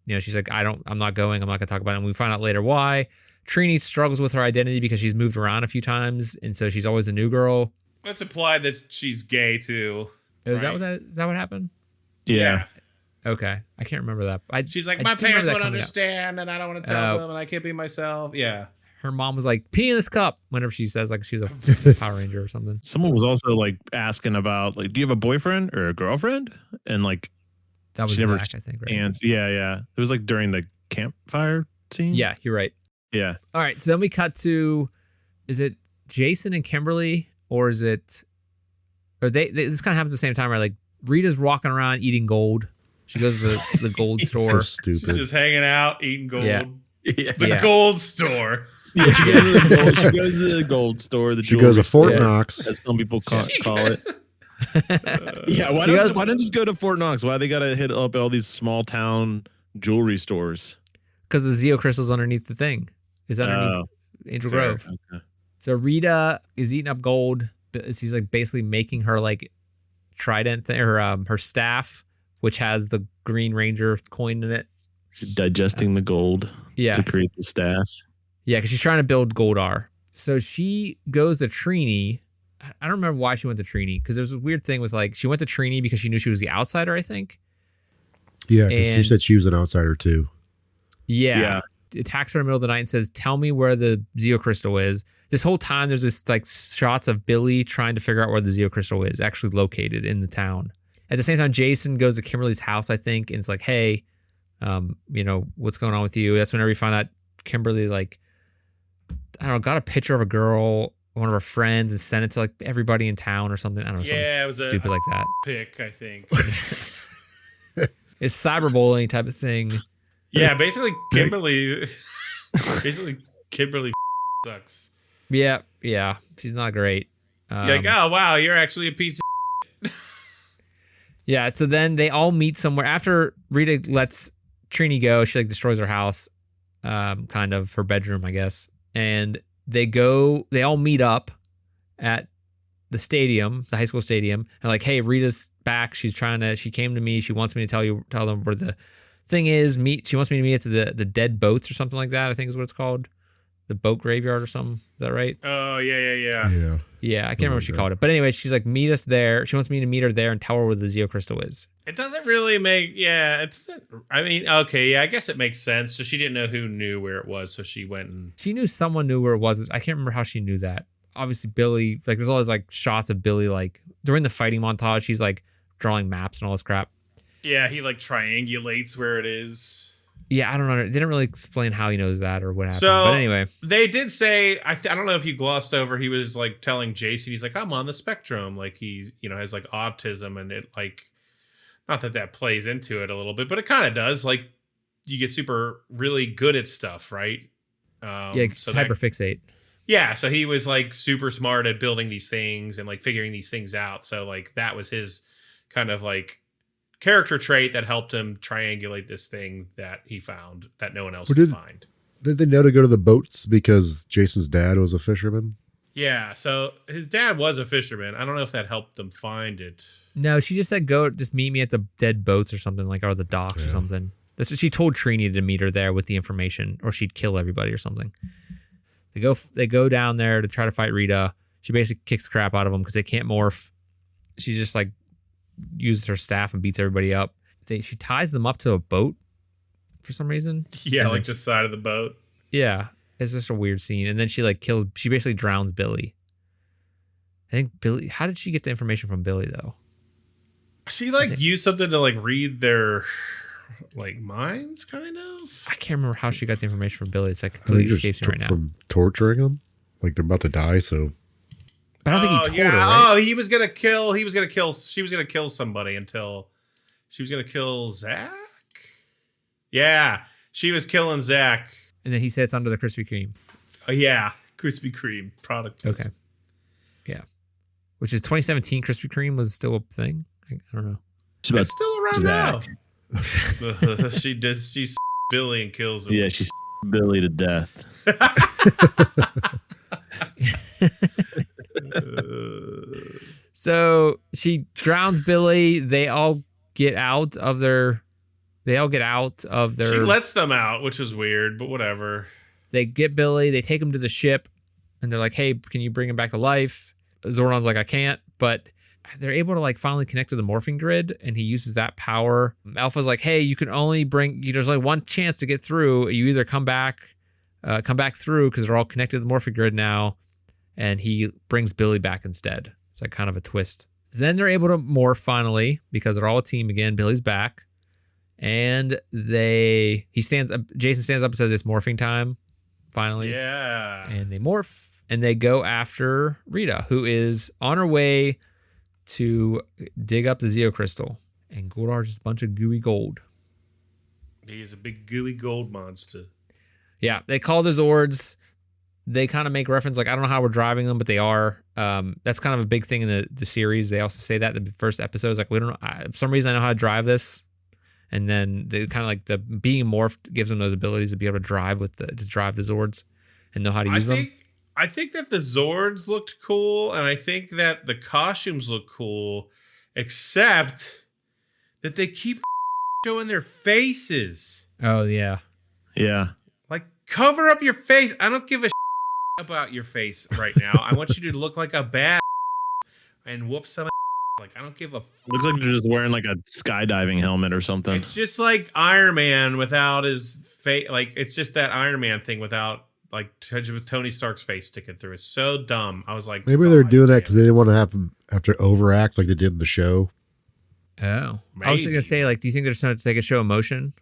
she's like, I'm not going to talk about it. And we find out later why. Trini struggles with her identity because she's moved around a few times, and so she's always a new girl. It's implied that she's gay too. Is right? that what happened? Yeah. Okay, I can't remember that. She's like, my parents won't understand, and I don't want to tell them, and I can't be myself. Yeah. Her mom was like, "Pee in this cup," whenever she says like she's a Power Ranger or something. Someone was also like asking about like, do you have a boyfriend or a girlfriend? And like, that was Zach, I think. Right? And yeah, it was like during the campfire scene. Yeah, you're right. Yeah. All right, so then we cut to, is it Jason and Kimberly, or is it, or they this kind of happens at the same time, right? Like Rita's walking around eating gold. She goes to the gold store. So stupid. She's just hanging out, eating gold. Yeah. The gold store. Yeah, she goes to the gold store. She goes to Fort Knox, as some people call it. Yeah, why don't just go to Fort Knox? Why they gotta hit up all these small town jewelry stores? Because the Zeo crystal's underneath the thing. Is underneath Angel Grove. Okay. So Rita is eating up gold. She's like basically making her like trident thing, her staff, which has the Green Ranger coin in it. Digesting the gold to create the staff. Yeah, because she's trying to build Goldar. So she goes to Trini. I don't remember why she went to Trini, because there's a weird thing with like, she went to Trini because she knew she was the outsider, I think. Yeah, because she said she was an outsider too. Yeah. Attacks her in the middle of the night and says, "Tell me where the Zeo crystal is." This whole time there's this like shots of Billy trying to figure out where the Zeo crystal is actually located in the town. At the same time, Jason goes to Kimberly's house, I think, and it's like, "Hey, what's going on with you?" That's whenever you find out Kimberly, like, I don't know, got a picture of a girl, one of her friends, and sent it to like everybody in town or something. I don't know. Yeah, it was stupid like that. Pick, I think. It's cyberbullying type of thing. Yeah, basically Kimberly sucks. Yeah, she's not great. You're like, oh wow, you're actually a piece of. Yeah, so then they all meet somewhere after Rita lets Trini go. She like destroys her house, kind of her bedroom, I guess. And they all meet up at the stadium, the high school stadium, and like, hey, Rita's back. She came to me. She wants me to tell them where the thing is. She wants me to meet at the dead boats or something like that, I think is what it's called. The boat graveyard or something. Is that right? Oh, yeah. Yeah, I can't remember what she called it. But anyway, she's like, meet us there. She wants me to meet her there and tell her where the Zeo crystal is. It doesn't really I guess it makes sense. So she didn't know who knew where it was. So she went and. She knew someone knew where it was. I can't remember how she knew that. Obviously, Billy, like, there's all these like shots of Billy, like, during the fighting montage, he's like drawing maps and all this crap. Yeah, he like triangulates where it is. Yeah, I don't know. They didn't really explain how he knows that or what happened. So, but anyway. They did say, I don't know if you glossed over, he was like telling Jason, he's like, I'm on the spectrum. Like he's, has like autism and it like, not that plays into it a little bit, but it kind of does. Like you get really good at stuff, right? So hyperfixate. Yeah, so he was like super smart at building these things and like figuring these things out. So like that was his kind of like character trait that helped him triangulate this thing that he found that no one else could find. Did they know to go to the boats because Jason's dad was a fisherman? Yeah, so his dad was a fisherman. I don't know if that helped them find it. No, she just said just meet me at the dead boats or something, like, or the docks or something. That's what she told Trini, to meet her there with the information, or she'd kill everybody or something. They go down there to try to fight Rita. She basically kicks crap out of them because they can't morph. She just like uses her staff and beats everybody up. She ties them up to a boat for some reason. Yeah, like the side of the boat. Yeah, it's just a weird scene. And then she basically drowns Billy. I think Billy. How did she get the information from Billy though? She used something to like read their like minds, kind of. I can't remember how she got the information from Billy. It's like completely escapes me right now. From torturing them, like they're about to die. So, but I don't think he told her. Right? Oh, she was gonna kill somebody until she was gonna kill Zach. Yeah, she was killing Zach, and then he said it's under the Krispy Kreme. Yeah, Krispy Kreme product. Okay. Yeah, which is 2017. Krispy Kreme was still a thing. I don't know. It's still around now. She's Billy and kills him. Yeah, she's Billy to death. So she drowns Billy. They all get out of their. She lets them out, which is weird, but whatever. They get Billy. They take him to the ship, and they're like, "Hey, can you bring him back to life?" Zordon's like, "I can't," but they're able to like finally connect to the morphing grid, and he uses that power. Alpha's like, "Hey, you can only there's only one chance to get through. You either come back through because they're all connected to the morphing grid now," and he brings Billy back instead. It's like kind of a twist. Then they're able to morph finally because they're all a team again. Billy's back, and Jason stands up and says it's morphing time. Finally, yeah, and they morph and they go after Rita, who is on her way to dig up the Zeo crystal, and Goldar's just a bunch of gooey gold. He is a big gooey gold monster. Yeah, they call the Zords. They kind of make reference, like, I don't know how we're driving them, but they are. That's kind of a big thing in the series. They also say that in the first episodes, like, we don't know. For some reason, I know how to drive this. And then they kind of like the being morphed gives them those abilities to be able to drive the Zords and know how to use them. I think that the Zords looked cool, and I think that the costumes look cool, except that they keep showing their faces. Oh, yeah. Yeah. Like, cover up your face. I don't give a about your face right now. I want you to look like a bad and whoop some. Like, I don't give a. Looks like they're just wearing like a skydiving helmet or something. It's just like Iron Man without his face. Like, it's just that Iron Man thing without, like, with Tony Stark's face sticking through. It's so dumb. I was like, maybe they're doing that because they didn't want to have to overact like they did in the show. Oh, maybe. I was going to say, like, do you think they're just going to take a show emotion?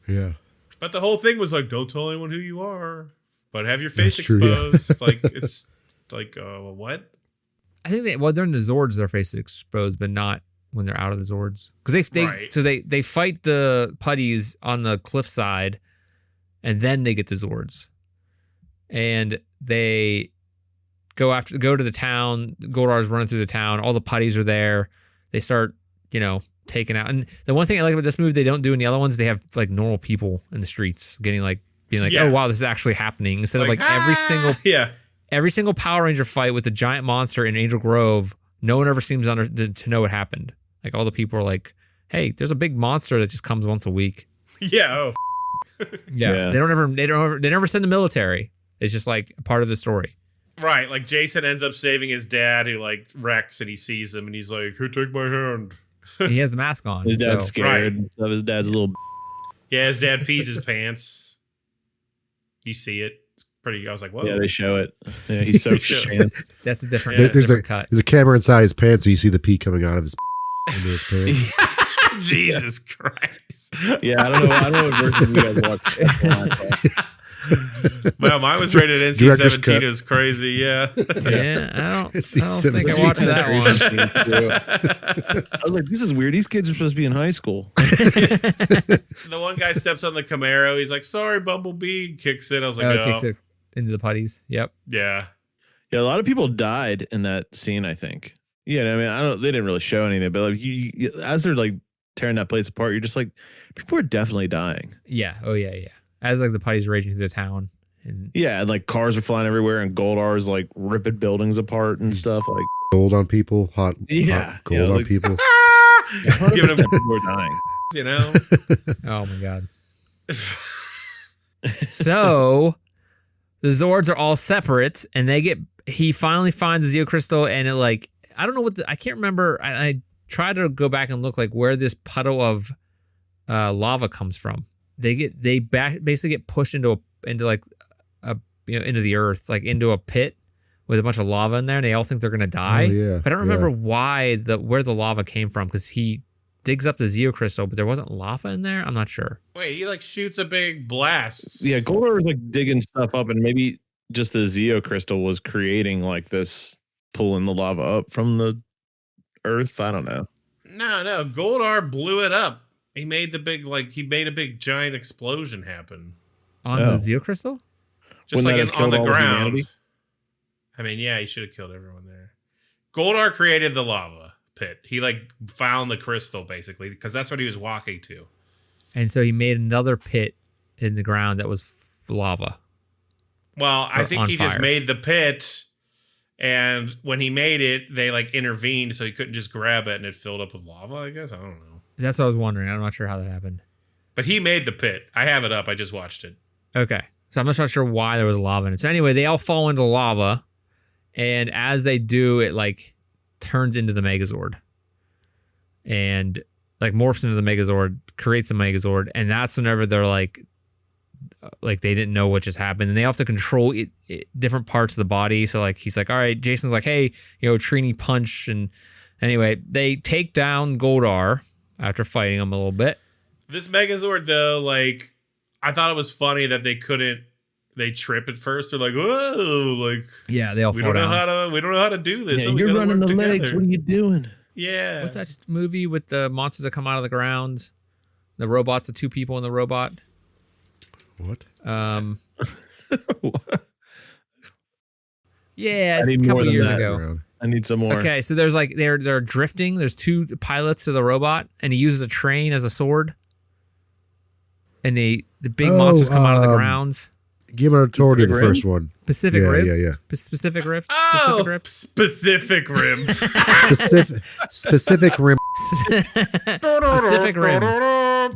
Yeah. But the whole thing was like, don't tell anyone who you are, but have your face That's true, exposed. yeah. Like, it's like, what? I think they're in the Zords, their face is exposed, but not when they're out of the Zords. Because they fight the putties on the cliffside, and then they get the Zords. And they go to the town. Goldar's running through the town. All the putties are there. They start, taking out. And the one thing I like about this movie they don't do in the other ones, they have like normal people in the streets being like, oh wow, this is actually happening. Instead of like every single Power Ranger fight with the giant monster in Angel Grove, no one ever seems to know what happened. Like all the people are like, hey, there's a big monster that just comes once a week. Yeah. Yeah. They never send the military. It's just like a part of the story. Right. Like Jason ends up saving his dad who like wrecks and he sees him and he's like, "Here, take my hand." He has the mask on. His dad's scared of his dad's little. Yeah, his dad pees his pants. You see it. It's pretty. I was like, whoa. Yeah, they show it. Yeah, he's so That's a different, cut. There's a camera inside his pants, so you see the pee coming out of his pants. Jesus Christ. Yeah, I don't know what version you guys watched. Well, mine was rated NC-17. It was crazy. Yeah. Yeah, I don't think I watched that one. I was like, this is weird. These kids are supposed to be in high school. The one guy steps on the Camaro. He's like, "Sorry, Bumblebee." Kicks it. I was like, "Oh." Kicks it into the putties. Yep. Yeah. Yeah, a lot of people died in that scene, I think. Yeah, I mean, they didn't really show anything, but like you as they're like tearing that place apart, you're just like, people are definitely dying. Yeah. Oh yeah, yeah. As like the putties raging through the town. And like cars are flying everywhere and Goldar is like ripping buildings apart and stuff. Like gold on people, hot gold on people. Giving them people are dying. Oh my God. So the Zords are all separate and he finally finds the Zeo Crystal and it like, I don't know I can't remember. I tried to go back and look like where this puddle of lava comes from. They basically get pushed into the earth, like into a pit with a bunch of lava in there, and they all think they're gonna die. Oh, yeah, but I don't remember where the lava came from because he digs up the Zeo Crystal, but there wasn't lava in there. I'm not sure. Wait, he like shoots a big blast. Yeah, Goldar was like digging stuff up, and maybe just the Zeo Crystal was creating like this, pulling the lava up from the earth. I don't know. No, Goldar blew it up. He made a big giant explosion happen. On the Zeo Crystal? Just like on the ground. I mean, yeah, he should have killed everyone there. Goldar created the lava pit. He like found the crystal basically because that's what he was walking to. And so he made another pit in the ground that was lava. Well, I think he just made the pit, and when he made it, they like intervened so he couldn't just grab it and it filled up with lava, I guess. I don't know. That's what I was wondering. I'm not sure how that happened. But he made the pit. I have it up. I just watched it. Okay. So I'm just not sure why there was lava in it. So anyway, they all fall into lava. And as they do, it like turns into the Megazord. And like morphs into the Megazord, creates the Megazord. And that's whenever they're like they didn't know what just happened. And they have to control different parts of the body. So like he's like, all right, Jason's like, hey, Trini punch. And anyway, they take down Goldar after fighting him a little bit. This Megazord, though, like, I thought it was funny that they trip at first. They're like, whoa, like, yeah, they all fall down. We don't know how to do this. Yeah, so you're running the legs. Together. What are you doing? Yeah. What's that movie with the monsters that come out of the ground? The robots, the two people in the robot. What? Yeah, a couple years ago. Around. I need some more. Okay, so there's like they're drifting. There's two pilots to the robot, and he uses a train as a sword. And the big monsters come out of the grounds. Guillermo del Toro did the first one. Pacific Rim. Yeah. Pacific Rift. Oh, Pacific Rim. Specific Rim. Pacific Rim.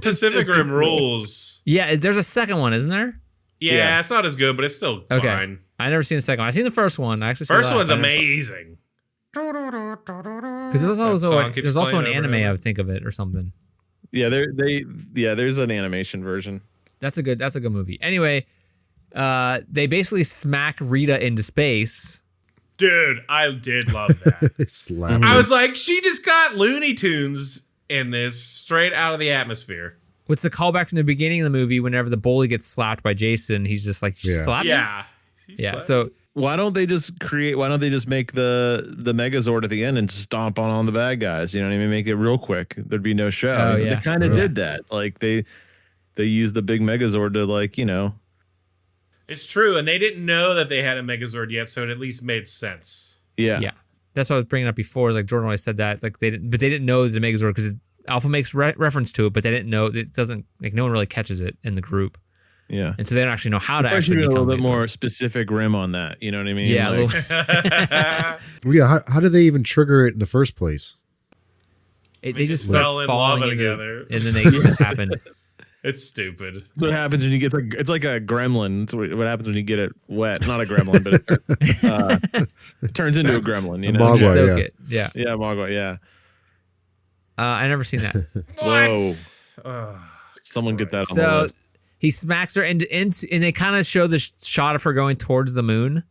Pacific Rim rules. Yeah, there's a second one, isn't there? Yeah, it's not as good, but it's still fine. I never seen the second one. I've seen the first one. I actually first one's amazing. Because there's also an anime. I would think of it or something. Yeah, there's an animation version. That's a good movie. Anyway, they basically smack Rita into space. Dude, I did love that. I was like, she just got Looney Tunes in this straight out of the atmosphere. What's the callback from the beginning of the movie? Whenever the bully gets slapped by Jason, he's just like, slap me? Yeah. So why don't they just make the Megazord at the end and stomp on the bad guys? You know what I mean? Make it real quick. There'd be no show. Oh, yeah. They kind of did that. Like they used the big Megazord to It's true, and they didn't know that they had a Megazord yet, so it at least made sense. Yeah. That's what I was bringing up before. Is like Jordan always said that. It's like they didn't know the Megazord because Alpha makes reference to it, but they didn't know it doesn't like no one really catches it in the group. Yeah, and so they don't actually know how to actually actually be a become little bit Megazord. more specific rim on that. You know what I mean? Yeah, Like, Well, yeah. How did they even trigger it in the first place? They just fell started in falling lava into, together. and then it just happened. It's stupid. that's what happens when you get it's like a gremlin. It's what happens when you get it wet. Not a gremlin, but it turns into a gremlin. You know, Mogwai, You soak yeah. it. Yeah. yeah, Mogwai, yeah. I never seen that. Whoa, Ugh. someone get that on the So list. he smacks her, and they kind of show the shot of her going towards the moon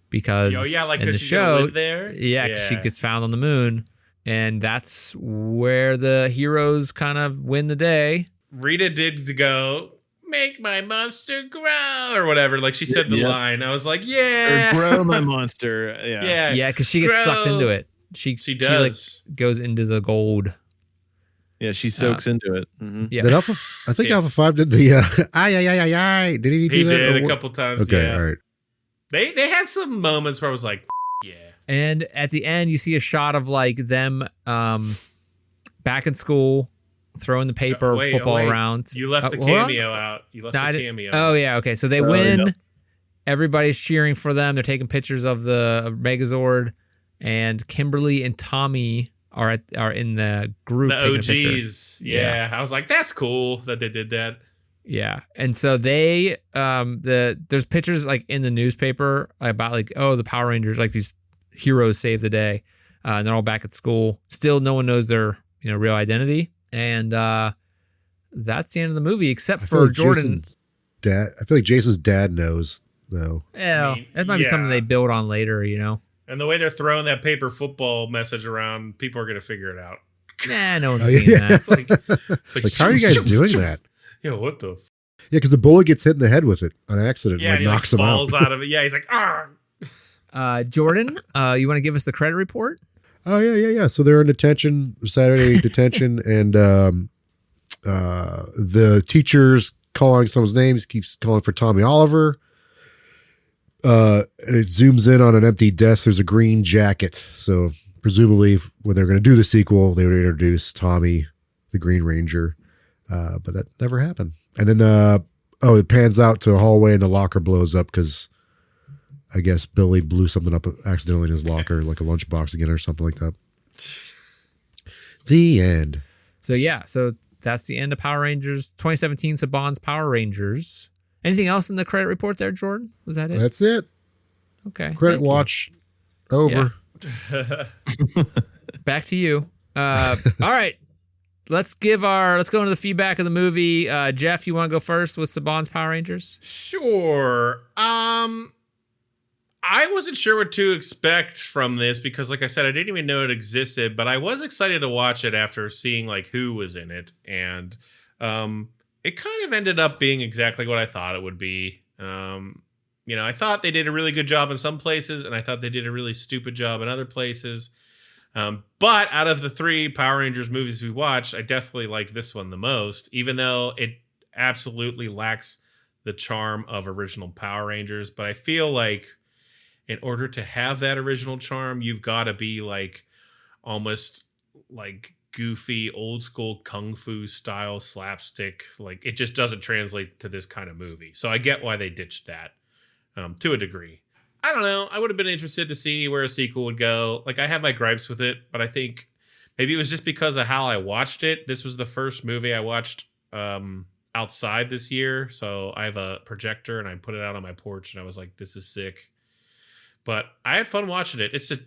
because Oh yeah, like in the because she's gonna show, live there. yeah, 'cause she gets found on the moon, and that's where the heroes kind of win the day. Rita did go make my monster grow or whatever. Like she said the Yep. line. I was like, Or yeah, grow my monster. Yeah, yeah, Yeah, because she gets sucked grow. into it. She does. like goes into the gold. yeah. She soaks into it. Yeah. Did I think Alpha 5 did the ay. Did he do He that? did or a what? couple times. Okay, Yeah. all right. They had some moments where I was like, yeah. And at the end, you see a shot of like them back in school, throwing the paper Wait, football wait. around. You left the What? cameo out. You left No, I the didn't- cameo. Oh yeah, okay. So they win. yeah. Everybody's cheering for them. They're taking pictures of the Megazord, and Kimberly and Tommy are in the group The taking a picture. OGs. Yeah. I was like, that's cool that they did that. Yeah, and so they there's pictures like in the newspaper about like the Power Rangers, like these heroes save the day, and they're all back at school. Still, no one knows their real identity, and that's the end of the movie except I feel for like Jordan. Jason's dad. I feel like Jason's dad knows though. Yeah, I mean, that might be something yeah. they build on later. And the way they're throwing that paper football message around, people are going to figure it out. Nah, no one's Oh, seen yeah. that. It's Like, how are you guys doing that? Yeah, what the? Yeah, because the bullet gets hit in the head with it on accident, Yeah, like and he knocks him falls out. out of it. Yeah, he's like, ah. Jordan, you want to give us the credit report? Oh yeah. So they're in detention, Saturday detention, and the teacher's calling someone's names, keeps calling for Tommy Oliver. And it zooms in on an empty desk. There's a green jacket. So presumably when they're going to do the sequel, they would introduce Tommy, the Green Ranger. But that never happened. And then, it pans out to a hallway and the locker blows up because I guess Billy blew something up accidentally in his locker, like a lunchbox again or something like that. The end. So yeah, so that's the end of Power Rangers 2017 Saban's Power Rangers. Anything else in the credit report there, Jordan? Was that it? That's it. Okay. Credit thank you. watch over. Back to you. All right. Let's go into the feedback of the movie. Jeff, you want to go first with Saban's Power Rangers? Sure. I wasn't sure what to expect from this because, like I said, I didn't even know it existed, but I was excited to watch it after seeing like who was in it, and it kind of ended up being exactly what I thought it would be. I thought they did a really good job in some places, and I thought they did a really stupid job in other places. But out of the 3 Power Rangers movies we watched, I definitely liked this one the most, even though it absolutely lacks the charm of original Power Rangers. But I feel like in order to have that original charm, you've got to be like almost like goofy, old school kung fu style slapstick. Like it just doesn't translate to this kind of movie. So I get why they ditched that to a degree. I don't know. I would have been interested to see where a sequel would go. Like I have my gripes with it, but I think maybe it was just because of how I watched it. This was the first movie I watched outside this year. So I have a projector and I put it out on my porch and I was like, this is sick. But I had fun watching it. It's a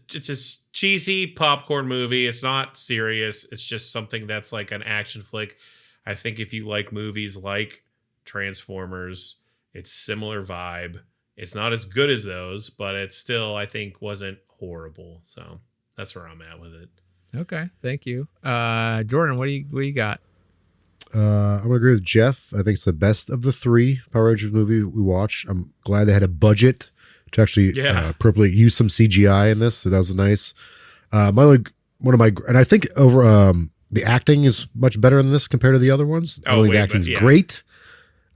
cheesy popcorn movie. It's not serious. It's just something that's like an action flick. I think if you like movies like Transformers, it's similar vibe. It's not as good as those, but it still, I think, wasn't horrible. So that's where I'm at with it. Okay, thank you. Jordan, what do you got? I'm gonna agree with Jeff. I think it's the best of the 3 Power Rangers movie we watched. I'm glad they had a budget to actually appropriately use some CGI in this, so that was nice. And I think over the acting is much better in this compared to the other ones. I don't think the acting's great,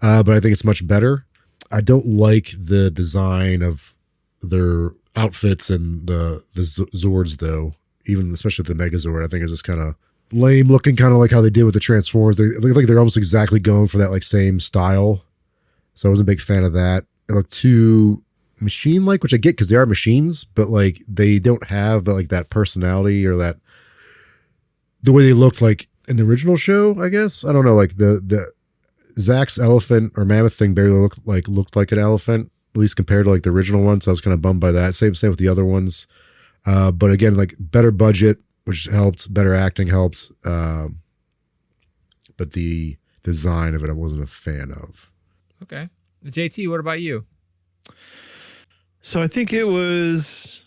but I think it's much better. I don't like the design of their outfits and the Zords though. Even especially the Megazord, I think is just kind of lame looking, kind of like how they did with the Transformers. They look like they're almost exactly going for that like same style. So I was a big fan of that. It looked too machine-like, which I get because they are machines, but like they don't have like that personality or that the way they looked like in the original show. I guess I don't know. Like the Zach's elephant or mammoth thing barely looked like an elephant, at least compared to like the original one. So I was kind of bummed by that. Same with the other ones. But again, like better budget, which helped, better acting helped. But the design of it, I wasn't a fan of. Okay. JT, what about you? So I think it was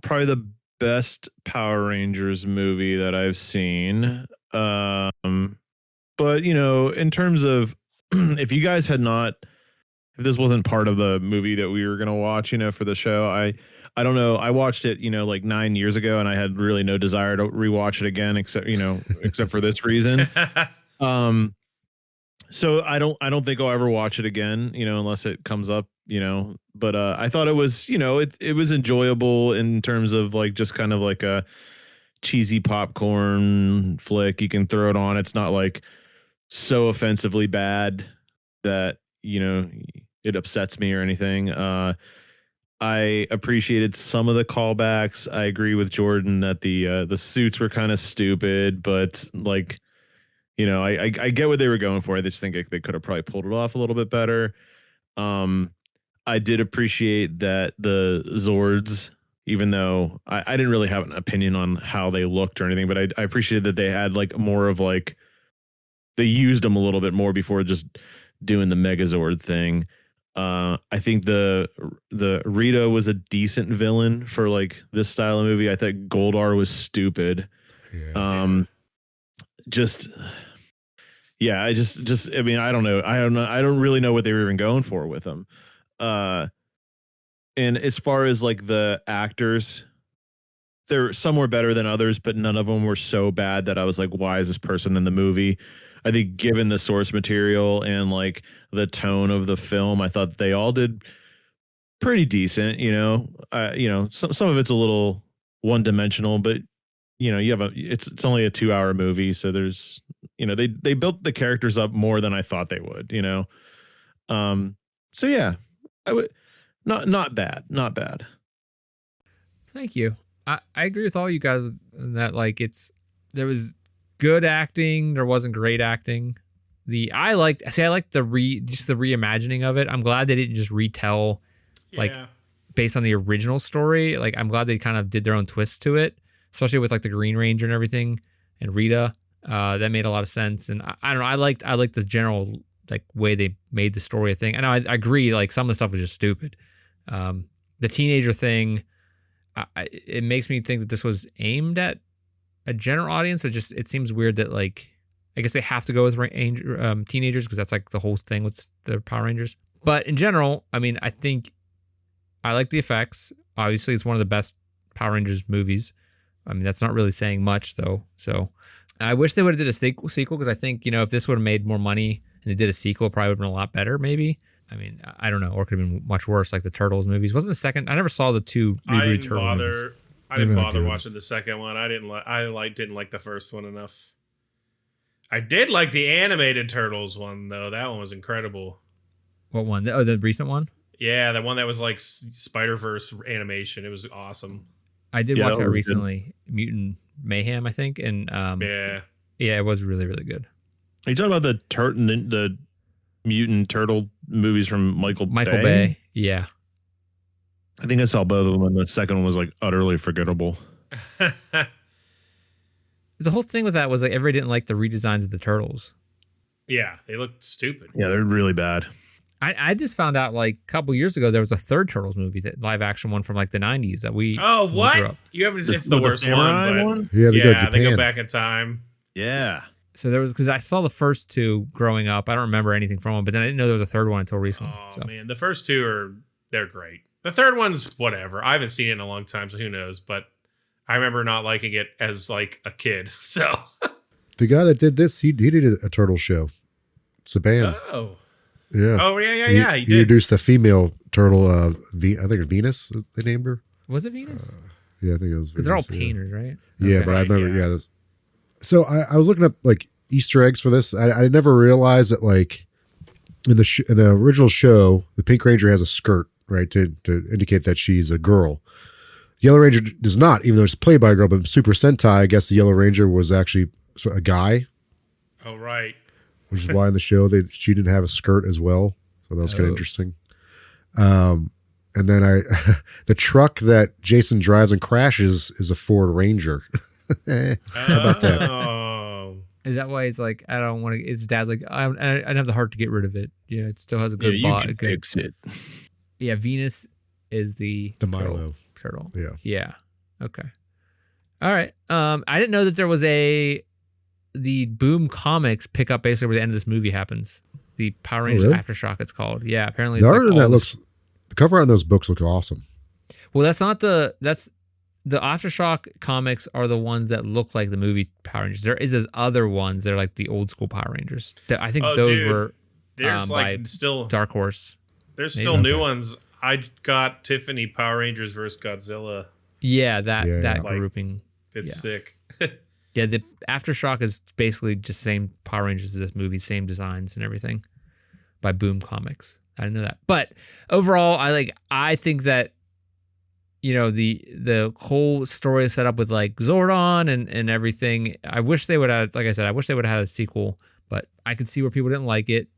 probably the best Power Rangers movie that I've seen. But, you know, in terms of if you guys had not, if this wasn't part of the movie that we were going to watch, you know, for the show, I don't know. I watched it, you know, like 9 years ago, and I had really no desire to rewatch it again, except for this reason. So I don't think I'll ever watch it again, you know, unless it comes up, you know. But I thought it was, you know, it was enjoyable in terms of like just kind of like a cheesy popcorn flick. You can throw it on. It's not like so offensively bad that, you know, it upsets me or anything. I appreciated some of the callbacks. I agree with Jordan that the suits were kind of stupid, but like, you know, I get what they were going for. I just think they could have probably pulled it off a little bit better. I did appreciate that the Zords, even though I didn't really have an opinion on how they looked or anything, but I appreciated that they had like more of like, they used them a little bit more before just doing the Megazord thing. I think the Rita was a decent villain for like this style of movie. I thought Goldar was stupid. Yeah. I mean, I don't know. I don't really know what they were even going for with them. And as far as like the actors, some were better than others, but none of them were so bad that I was like, why is this person in the movie? I think given the source material and like the tone of the film, I thought they all did pretty decent, you know. Some of it's a little one dimensional, but you know, it's only a 2-hour movie, so there's, you know, they built the characters up more than I thought they would, you know. So yeah, I would not bad. Thank you. I agree with all you guys in that like there was good acting, there wasn't great acting. I liked the reimagining of it. I'm glad they didn't just retell like based on the original story. Like I'm glad they kind of did their own twist to it, especially with like the Green Ranger and everything and Rita. That made a lot of sense. And I don't know, I liked the general like way they made the story a thing. I know I agree, like some of the stuff was just stupid. The teenager thing, it makes me think that this was aimed at a general audience. It seems weird that like, I guess they have to go with teenagers because that's like the whole thing with the Power Rangers. But in general, I mean, I think I like the effects. Obviously, it's one of the best Power Rangers movies. I mean, that's not really saying much though. So I wish they would have did a sequel because I think, you know, if this would have made more money and they did a sequel, it probably would have been a lot better maybe. I mean, I don't know, or it could have been much worse, like the Turtles movies. Wasn't the second? I never saw the two rebooted Turtles movies. I didn't bother watching the second one. I didn't like the first one enough. I did like the animated Turtles one though. That one was incredible. What one? The recent one? Yeah, the one that was like Spider-Verse animation. It was awesome. I did watch that recently. Good. Mutant Mayhem, I think, and yeah, it was really, really good. Are you talking about the Mutant Turtle movies from Michael Bay? Yeah. I think I saw both of them, and the second one was like utterly forgettable. The whole thing with that was like everybody didn't like the redesigns of the turtles. Yeah, they looked stupid. Yeah, they're really bad. I just found out like a couple years ago there was a third Turtles movie, that live action one from like the 90s that we. Oh, what? You have it's the worst one. Yeah, they go back in time. Yeah. So there was, because I saw the first two growing up. I don't remember anything from them, but then I didn't know there was a third one until recently. Oh man, the first two they're great. The third one's whatever. I haven't seen it in a long time, so who knows? But I remember not liking it as like a kid. So the guy that did this, he did a turtle show. Saban. Oh, Yeah. Oh yeah. He He did. introduced the female turtle. I think Venus. They named her. Was it Venus? Yeah, I think it was. Because they're all Venus, painters, right? Yeah, Okay. but I Right, remember. yeah. Yeah. So I was looking up like Easter eggs for this. I never realized that like in the original show, the Pink Ranger has a skirt, right, to indicate that she's a girl. Yellow Ranger does not, even though it's played by a girl. But Super Sentai, I guess the Yellow Ranger was actually a guy, Oh right. which is why in the show she didn't have a skirt as well. So that was kind of interesting. And then the truck that Jason drives and crashes is a Ford Ranger. How about that? Oh. Is that why it's like, I don't want to, his dad's like, I don't have the heart to get rid of it. Yeah, it still has a good you body. can fix it. Yeah, Venus is the Milo. turtle. Yeah. Yeah. Okay. All right. I didn't know that there was the Boom Comics pick up basically where the end of this movie happens. The Power Rangers really? Aftershock, it's called. Yeah, apparently The it's art like in that all this- the cover on those books look awesome. Well, that's the Aftershock comics are the ones that look like the movie Power Rangers. There is those other ones that are like the old school Power Rangers. I think Oh, those dude. were There's by still Dark Horse. there's maybe. still new ones. I got Tiffany Power Rangers versus Godzilla. Yeah, that Like, grouping. It's Yeah. sick. Yeah, the Aftershock is basically just the same Power Rangers as this movie, same designs and everything by Boom Comics. I didn't know that. But overall, I think that, you know, the whole story is set up with like Zordon and everything. I wish they would have, like I said, I wish they would have had a sequel, but I could see where people didn't like it.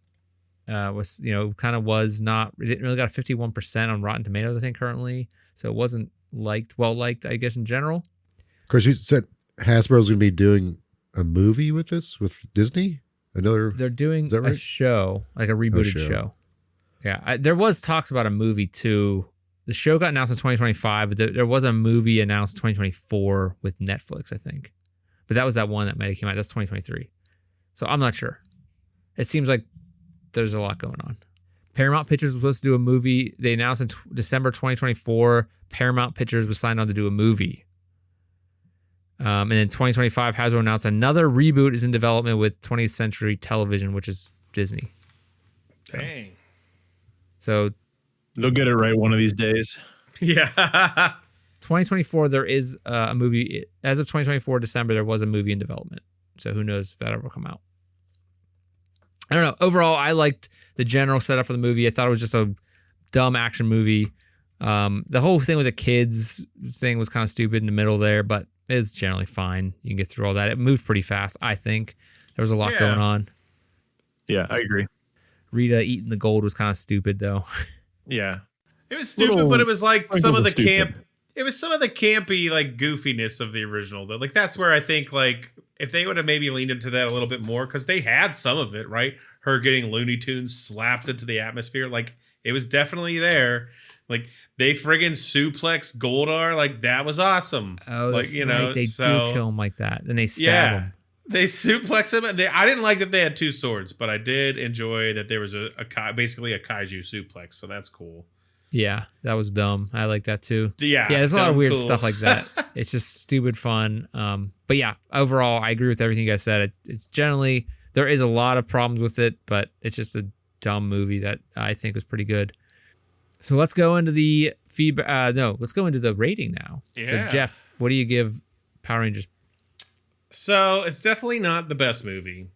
Was, you know, kind of was not, it didn't really got a 51% on Rotten Tomatoes, I think, currently. So it wasn't well liked, I guess, in general. Of course, you said Hasbro's going to be doing a movie with this with Disney. They're doing Is that right? a show, like a rebooted show. Yeah, there was talks about a movie too. The show got announced in 2025, but there was a movie announced in 2024 with Netflix, I think. But that was that one that might have came out. That's 2023. So I'm not sure. It seems like there's a lot going on. Paramount Pictures was supposed to do a movie. They announced in December 2024. Paramount Pictures was signed on to do a movie. And in 2025, Hasbro announced another reboot is in development with 20th Century Television, which is Disney. Dang. So They'll get it right one of these days. Yeah. 2024, there is a movie. As of 2024, December, there was a movie in development. So who knows if that ever come out. I don't know. Overall, I liked the general setup for the movie. I thought it was just a dumb action movie. The whole thing with the kids thing was kind of stupid in the middle there, but it's generally fine. You can get through all that. It moved pretty fast, I think. There was a lot going on. Yeah, I agree. Rita eating the gold was kind of stupid, though. Yeah. It was stupid, but it was like some of the stupid. camp. It was some of the campy like goofiness of the original. Though, like that's where I think like if they would have maybe leaned into that a little bit more, because they had some of it, right? Her getting Looney Tunes slapped into the atmosphere, like it was definitely there. Like they friggin' suplex Goldar, like that was awesome. Oh, like that's right. They do kill him like that. Then they stab him. They suplex him. I didn't like that they had two swords, but I did enjoy that there was basically a kaiju suplex. So that's cool. Yeah, that was dumb. I like that too. Yeah, there's a lot of weird cool. stuff like that. It's just stupid fun. But yeah, overall, I agree with everything you guys said. It's generally, there is a lot of problems with it, but it's just a dumb movie that I think was pretty good. So let's go into the feedback. Let's go into the rating now. Yeah. So Jeff, what do you give Power Rangers? So it's definitely not the best movie,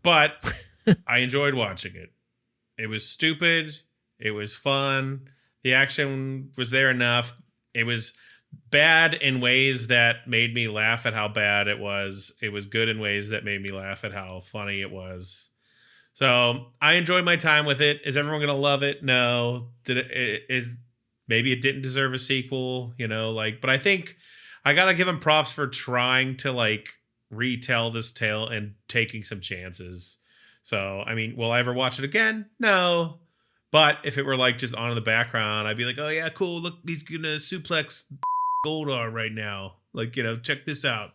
but I enjoyed watching it. It was stupid. It was fun. The action was there enough. It was bad in ways that made me laugh at how bad it was. It was good in ways that made me laugh at how funny it was. So I enjoyed my time with it. Is everyone going to love it? No. Maybe it didn't deserve a sequel, but I think I got to give him props for trying to retell this tale and taking some chances. So, I mean, will I ever watch it again? No. But if it were just on in the background, I'd be like, oh yeah, cool. Look, he's going to suplex Goldar right now. Check this out.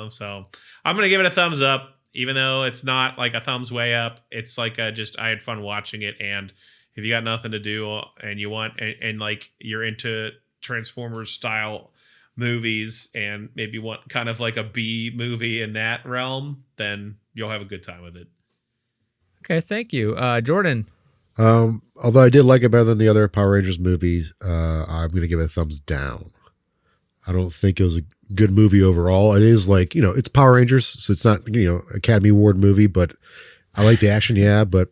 So I'm going to give it a thumbs up, even though it's not like a thumbs way up. It's I had fun watching it. And if you got nothing to do and you want, and you're into Transformers style movies and maybe want kind of like a B movie in that realm, then you'll have a good time with it. Okay, thank you. Jordan, Although I did like it better than the other Power Rangers movies, I'm going to give it a thumbs down. I don't think it was a good movie overall. It is like, it's Power Rangers, so it's not, Academy Award movie, but I like the action, yeah, but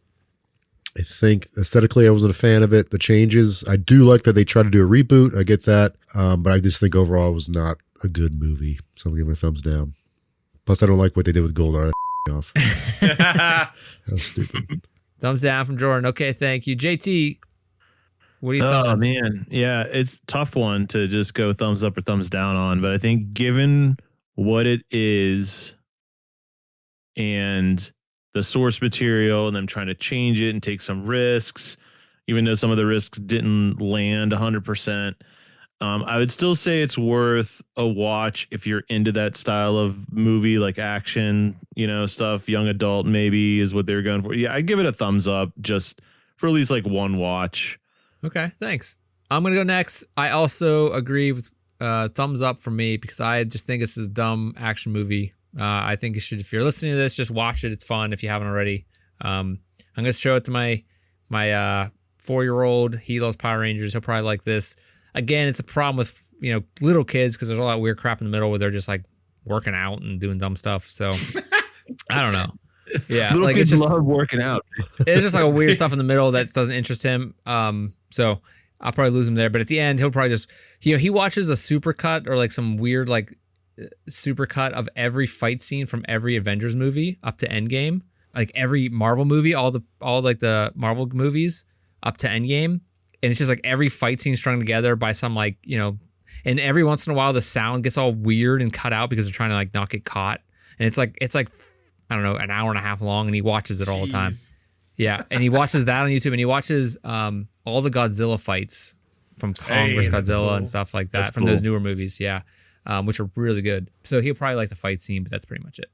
I think aesthetically I wasn't a fan of it. The changes, I do like that they tried to do a reboot. I get that, but I just think overall it was not a good movie, so I'm giving it a thumbs down. Plus, I don't like what they did with Goldar. Off. That was stupid. Thumbs down from Jordan. Okay, thank you. JT, what do you think? Oh, man. Yeah, it's a tough one to just go thumbs up or thumbs down on. But I think given what it is and the source material and them trying to change it and take some risks, even though some of the risks didn't land 100%, I would still say it's worth a watch if you're into that style of movie, like action, stuff. Young adult maybe is what they're going for. Yeah, I'd give it a thumbs up just for at least like one watch. Okay, thanks. I'm going to go next. I also agree with thumbs up for me because I just think it's a dumb action movie. I think you should, if you're listening to this, just watch it. It's fun if you haven't already. I'm going to show it to my 4-year-old. He loves Power Rangers. He'll probably like this. Again, it's a problem with, little kids because there's a lot of weird crap in the middle where they're just like working out and doing dumb stuff. So I don't know. Yeah. Little like kids it's just, love working out. It's just like a weird stuff in the middle that doesn't interest him. So I'll probably lose him there. But at the end, he'll probably just, he watches a supercut or like some weird like supercut of every fight scene from every Avengers movie up to Endgame. Like every Marvel movie, all like the Marvel movies up to Endgame. And it's just like every fight scene strung together by some like, and every once in a while the sound gets all weird and cut out because they're trying to like not get caught. And it's like, I don't know, an hour and a half long and he watches it all the time. Yeah. And he watches that on YouTube and he watches all the Godzilla fights from Kong vs. Godzilla cool. and stuff like that from those newer movies. Yeah. Which are really good. So he'll probably like the fight scene, but that's pretty much it.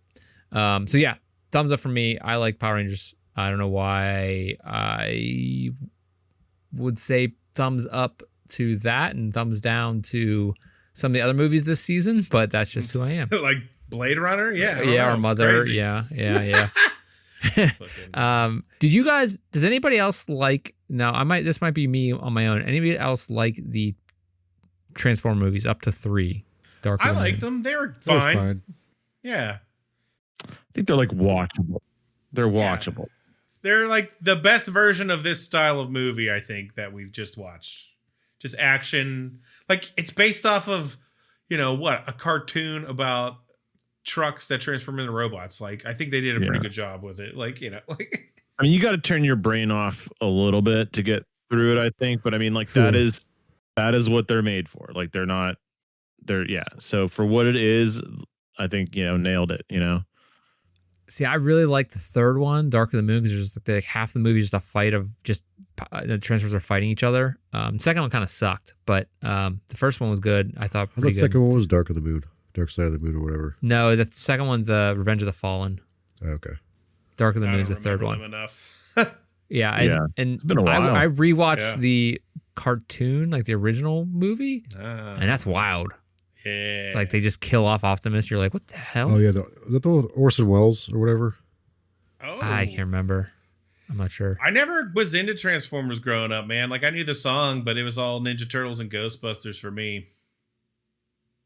So yeah, thumbs up for me. I like Power Rangers. I don't know why I would say thumbs up to that and thumbs down to some of the other movies this season, but that's just who I am. Like Blade Runner? Yeah. Or Mother. Crazy. Yeah. Does anybody else like, this might be me on my own. Anybody else like the Transformer movies up to 3? I liked them. They were fine. Yeah. I think they're like watchable. They're watchable. Yeah. They're like the best version of this style of movie, I think, that we've just watched. Just action. Like, it's based off of, a cartoon about trucks that transform into robots. Like, I think they did a pretty good job with it. Like, I mean, you got to turn your brain off a little bit to get through it, I think. But I mean, like, that is what they're made for. Like, so for what it is, I think, nailed it, See, I really like the third one, Dark of the Moon, because there's just like half the movie is just a fight of just the Transformers are fighting each other. The second one kind of sucked, but the first one was good. I thought pretty good. The second one was Dark of the Moon, Dark Side of the Moon, or whatever. No, the second one's Revenge of the Fallen. Okay. Dark of the Moon is the third one. Enough. And it's been a while. I rewatched the cartoon, like the original movie, and that's wild. Yeah. Like they just kill off Optimus. You're like, what the hell? Oh yeah, is that the one with Orson Welles or whatever? Oh, I can't remember. I'm not sure. I never was into Transformers growing up, man. Like I knew the song, but it was all Ninja Turtles and Ghostbusters for me.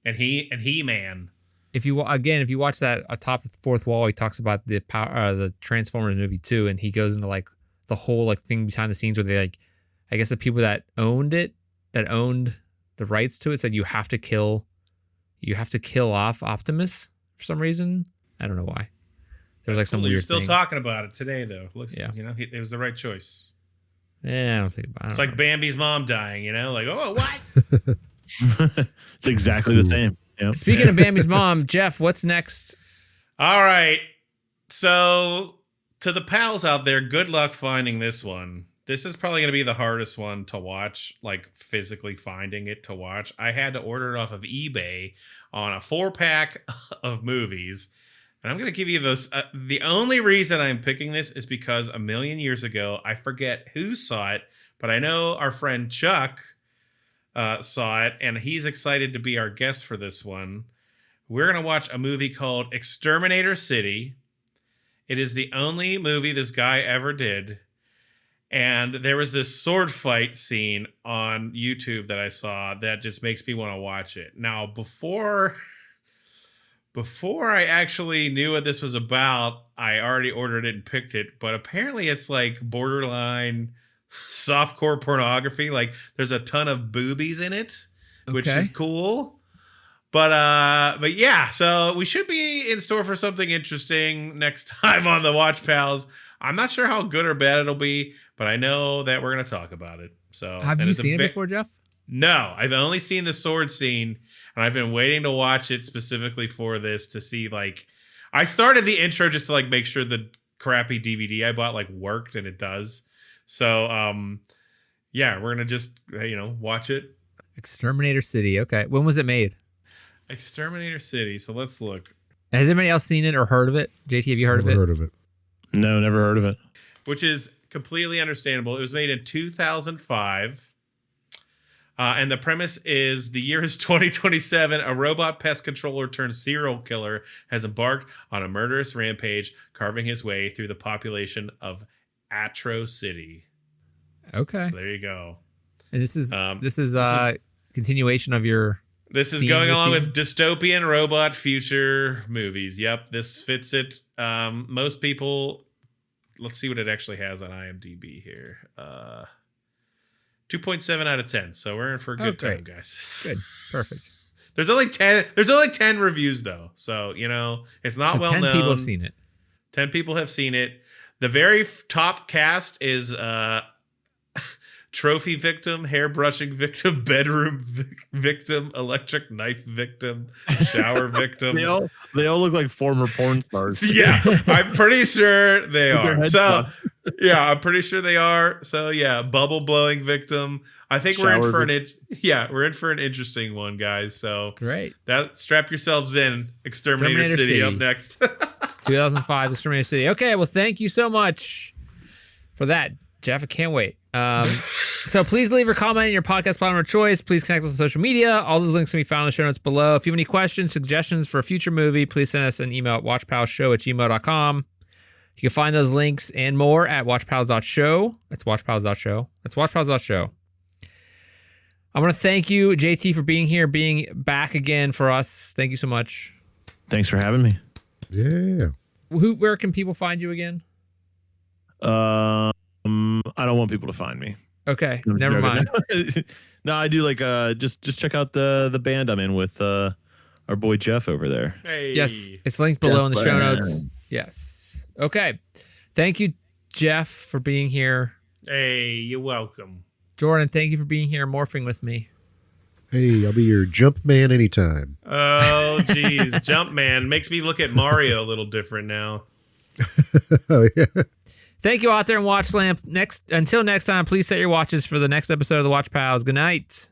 And He-Man. If you watch that atop the fourth wall, he talks about the Transformers movie too, and he goes into like the whole like thing behind the scenes where they like, I guess the people that owned the rights to it said you have to kill off Optimus for some reason. I don't know why. There's like some weird. You're still thing. Talking about it today, though. Looks, it was the right choice. Yeah, I don't think about it. It's like Bambi's mom dying, like, oh, what? It's exactly the same. Yep. Speaking of Bambi's mom, Jeff, what's next? All right. So to the pals out there, good luck finding this one. This is probably going to be the hardest one to watch, like physically finding it to watch. I had to order it off of eBay on a 4-pack of movies. And I'm going to give you this. The only reason I'm picking this is because a million years ago, I forget who saw it, but I know our friend Chuck saw it, and he's excited to be our guest for this one. We're going to watch a movie called Exterminator City. It is the only movie this guy ever did. And there was this sword fight scene on YouTube that I saw that just makes me want to watch it. Now, before I actually knew what this was about, I already ordered it and picked it. But apparently it's like borderline softcore pornography. Like there's a ton of boobies in it, which is cool. But yeah, so we should be in store for something interesting next time on the Watch Pals. I'm not sure how good or bad it'll be, but I know that we're going to talk about it. So have you seen it before, Jeff? No, I've only seen the sword scene, and I've been waiting to watch it specifically for this to see, like, I started the intro just to like make sure the crappy DVD I bought like worked, and it does. So yeah, we're going to just, watch it. Exterminator City. Okay. When was it made? Exterminator City. So let's look. Has anybody else seen it or heard of it? JT, have you heard of it? Never heard of it. No, never heard of it. Which is completely understandable. It was made in 2005. And the premise is the year is 2027. A robot pest controller turned serial killer has embarked on a murderous rampage, carving his way through the population of Atro City. Okay. So there you go. And this is continuation of your... This is going along with dystopian robot future movies. Yep, this fits it. Most people... Let's see what it actually has on IMDb here. 2.7 out of 10. So we're in for a good time, guys. Good. Perfect. There's only 10 reviews though. So, it's not well known. 10 people have seen it. 10 people have seen it. The very top cast is trophy victim, hairbrushing victim, bedroom victim, electric knife victim, shower victim. They all look like former porn stars. Yeah, I'm pretty sure they are. So, yeah, I'm pretty sure they are. So, yeah, bubble blowing victim. I think we're in for an interesting one, guys. So, great. Strap yourselves in. Exterminator City up next. 2005, Exterminator City. Okay, well, thank you so much for that, Jeff. I can't wait. So please leave your comment in your podcast platform of choice. Please connect with us on social media. All those links can be found in the show notes below. If you have any questions, suggestions for a future movie, please send us an email at watchpals.show@gmail.com. You can find those links and more at watchpals.show. That's watchpals.show. That's watchpals.show. I want to thank you, JT, for being here, being back again for us. Thank you so much. Thanks for having me. Yeah. Where can people find you again? I don't want people to find me. Okay, never mind. No, I do like just check out the band I'm in with our boy Jeff over there. Hey. Yes, it's linked below in the show notes. Yes. Okay. Thank you, Jeff, for being here. Hey, you're welcome. Jordan, thank you for being here, morphing with me. Hey, I'll be your jump man anytime. Oh, geez. Jump man makes me look at Mario a little different now. Oh, yeah. Thank you out there in Watch Lamp. Until next time, please set your watches for the next episode of the Watch Pals. Good night.